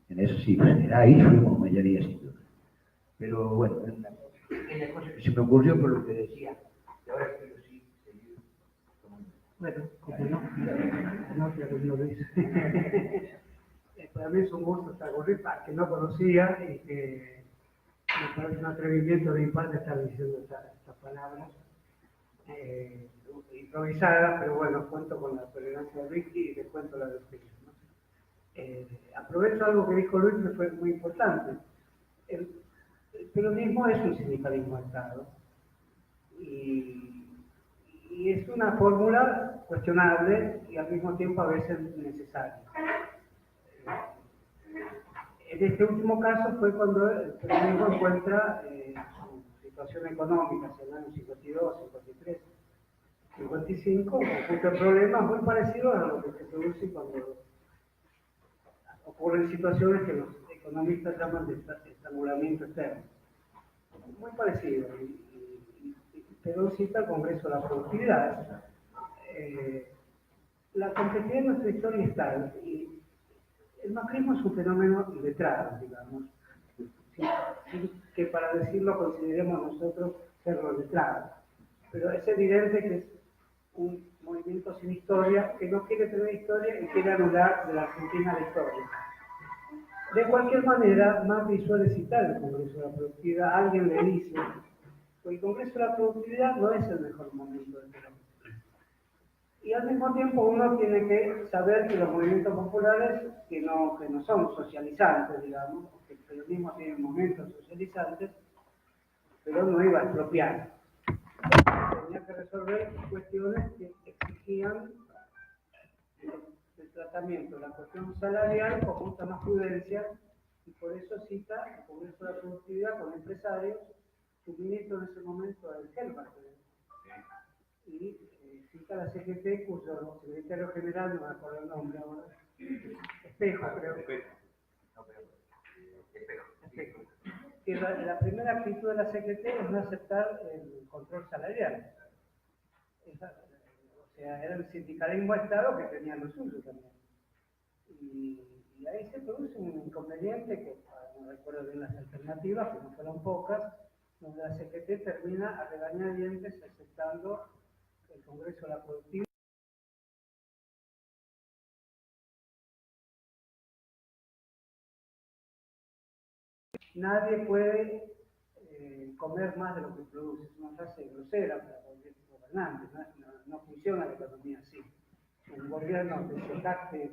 [SPEAKER 1] En eso sí, ahí fuimos mayoría sin duda. Pero bueno, Es la cosa que se me ocurrió por lo que decía. Y ahora quiero sí seguir tomando.
[SPEAKER 2] Bueno, como no, pero no lo dice. Para mí es un gusto estar con Ripa, que no conocía y que me parece un atrevimiento de mi parte estar diciendo estas palabras improvisadas, pero bueno, cuento con la tolerancia de Ricky y les cuento la de ustedes, ¿no? Aprovecho algo que dijo Luis que fue muy importante. El peronismo es un sindicalismo de Estado y es una fórmula cuestionable y al mismo tiempo a veces necesaria. En este último caso fue cuando el peronismo encuentra su situación económica hacia el año 52, 53, 55, un conjunto de problemas muy parecidos a lo que se produce cuando ocurren situaciones que los economistas llaman de estrangulamiento externo. Muy parecido. Pero cita el Congreso de la Productividad. La complejidad de nuestra historia es tal, y el macrismo es un fenómeno iletrado, digamos, que para decirlo consideremos nosotros serlo letrado. Pero es evidente que es un movimiento sin historia, que no quiere tener historia y quiere anular de la Argentina la historia. De cualquier manera, Macri suele citar el Congreso de la Productividad, alguien le dice, que el Congreso de la Productividad no es el mejor momento del Perón. Y al mismo tiempo uno tiene que saber que los movimientos populares, que no son socializantes, digamos, que el peronismo tiene momentos socializantes, pero no iba a expropiar. Tenía que resolver cuestiones que exigían el tratamiento, la cuestión salarial con mucha más prudencia, y por eso cita el Congreso de la Productividad con empresarios. Su ministro en ese momento era el Helbach, y cita la CGT, cuyo secretario general, no me acuerdo el nombre ahora, Espejo, creo. Espejo. Que la primera actitud de la CGT es no aceptar el control salarial. O sea, era el sindicalismo de Estado que tenía lo suyo también. Y ahí se produce un inconveniente que, no recuerdo bien las alternativas, que no fueron pocas, donde la CGT termina a regañadientes aceptando el Congreso de la Productividad. Nadie puede comer más de lo que produce. Es una frase grosera para cualquier gobernante. No funciona la economía así. Un gobierno que se jacte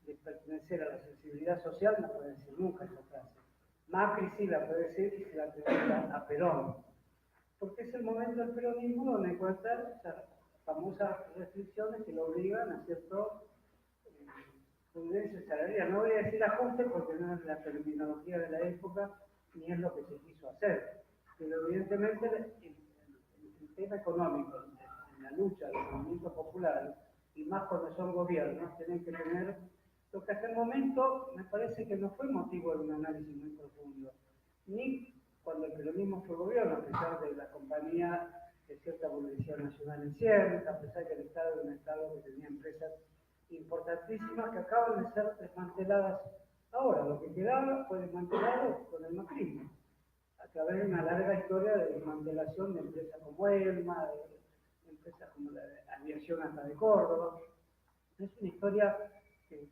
[SPEAKER 2] de pertenecer a la sensibilidad social no puede decir nunca esa frase. Macri sí la puede decir y se la atribuye a Perón. Porque es el momento del peronismo donde encuentra esas famosas restricciones que lo obligan a cierto prudencia salarial. No voy a decir ajuste porque no es la terminología de la época ni es lo que se quiso hacer. Pero evidentemente el tema económico, en la lucha de los movimientos populares, y más cuando son gobiernos, tienen que tener lo que hasta el momento me parece que no fue motivo de un análisis muy profundo, ni cuando el peronismo fue gobierno, a pesar de la compañía de cierta burguesía nacional en ciernes, a pesar que el Estado era un Estado que tenía empresas importantísimas que acaban de ser desmanteladas ahora. Lo que quedaba fue desmantelado con el macrismo, a través de una larga historia de desmantelación de empresas como Elma, de empresas como la aviación hasta de Córdoba. Es una historia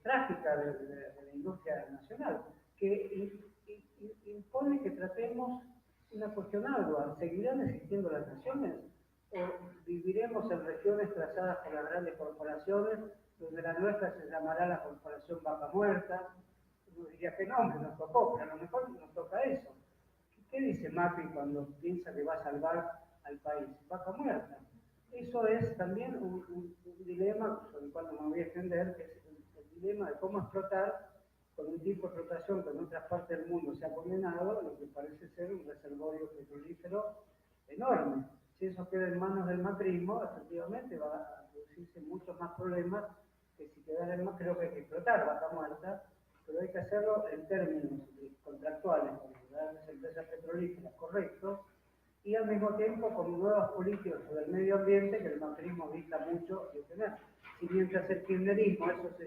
[SPEAKER 2] trágica de la industria nacional, que impone que tratemos una cuestión ardua. ¿Seguirán existiendo las naciones? ¿O viviremos en regiones trazadas por las grandes corporaciones, donde la nuestra se llamará la corporación Vaca Muerta? Uno diría que no, que nos tocó, pero a lo mejor nos toca eso. ¿Qué dice Macri cuando piensa que va a salvar al país? Vaca muerta. Eso es también un dilema sobre el cual no me voy a extender, que es el dilema de cómo explotar con un tipo de explotación que en otras partes del mundo se ha condenado, lo que parece ser un reservorio petrolífero enorme. Si eso queda en manos del macrismo, efectivamente va a producirse muchos más problemas que si quedara en manos. Creo que hay que explotar Vaca Muerta, pero hay que hacerlo en términos contractuales con las grandes empresas petrolíferas correctos y al mismo tiempo con nuevas políticas sobre el medio ambiente que el macrismo dista mucho de tener. Si mientras el kirchnerismo eso se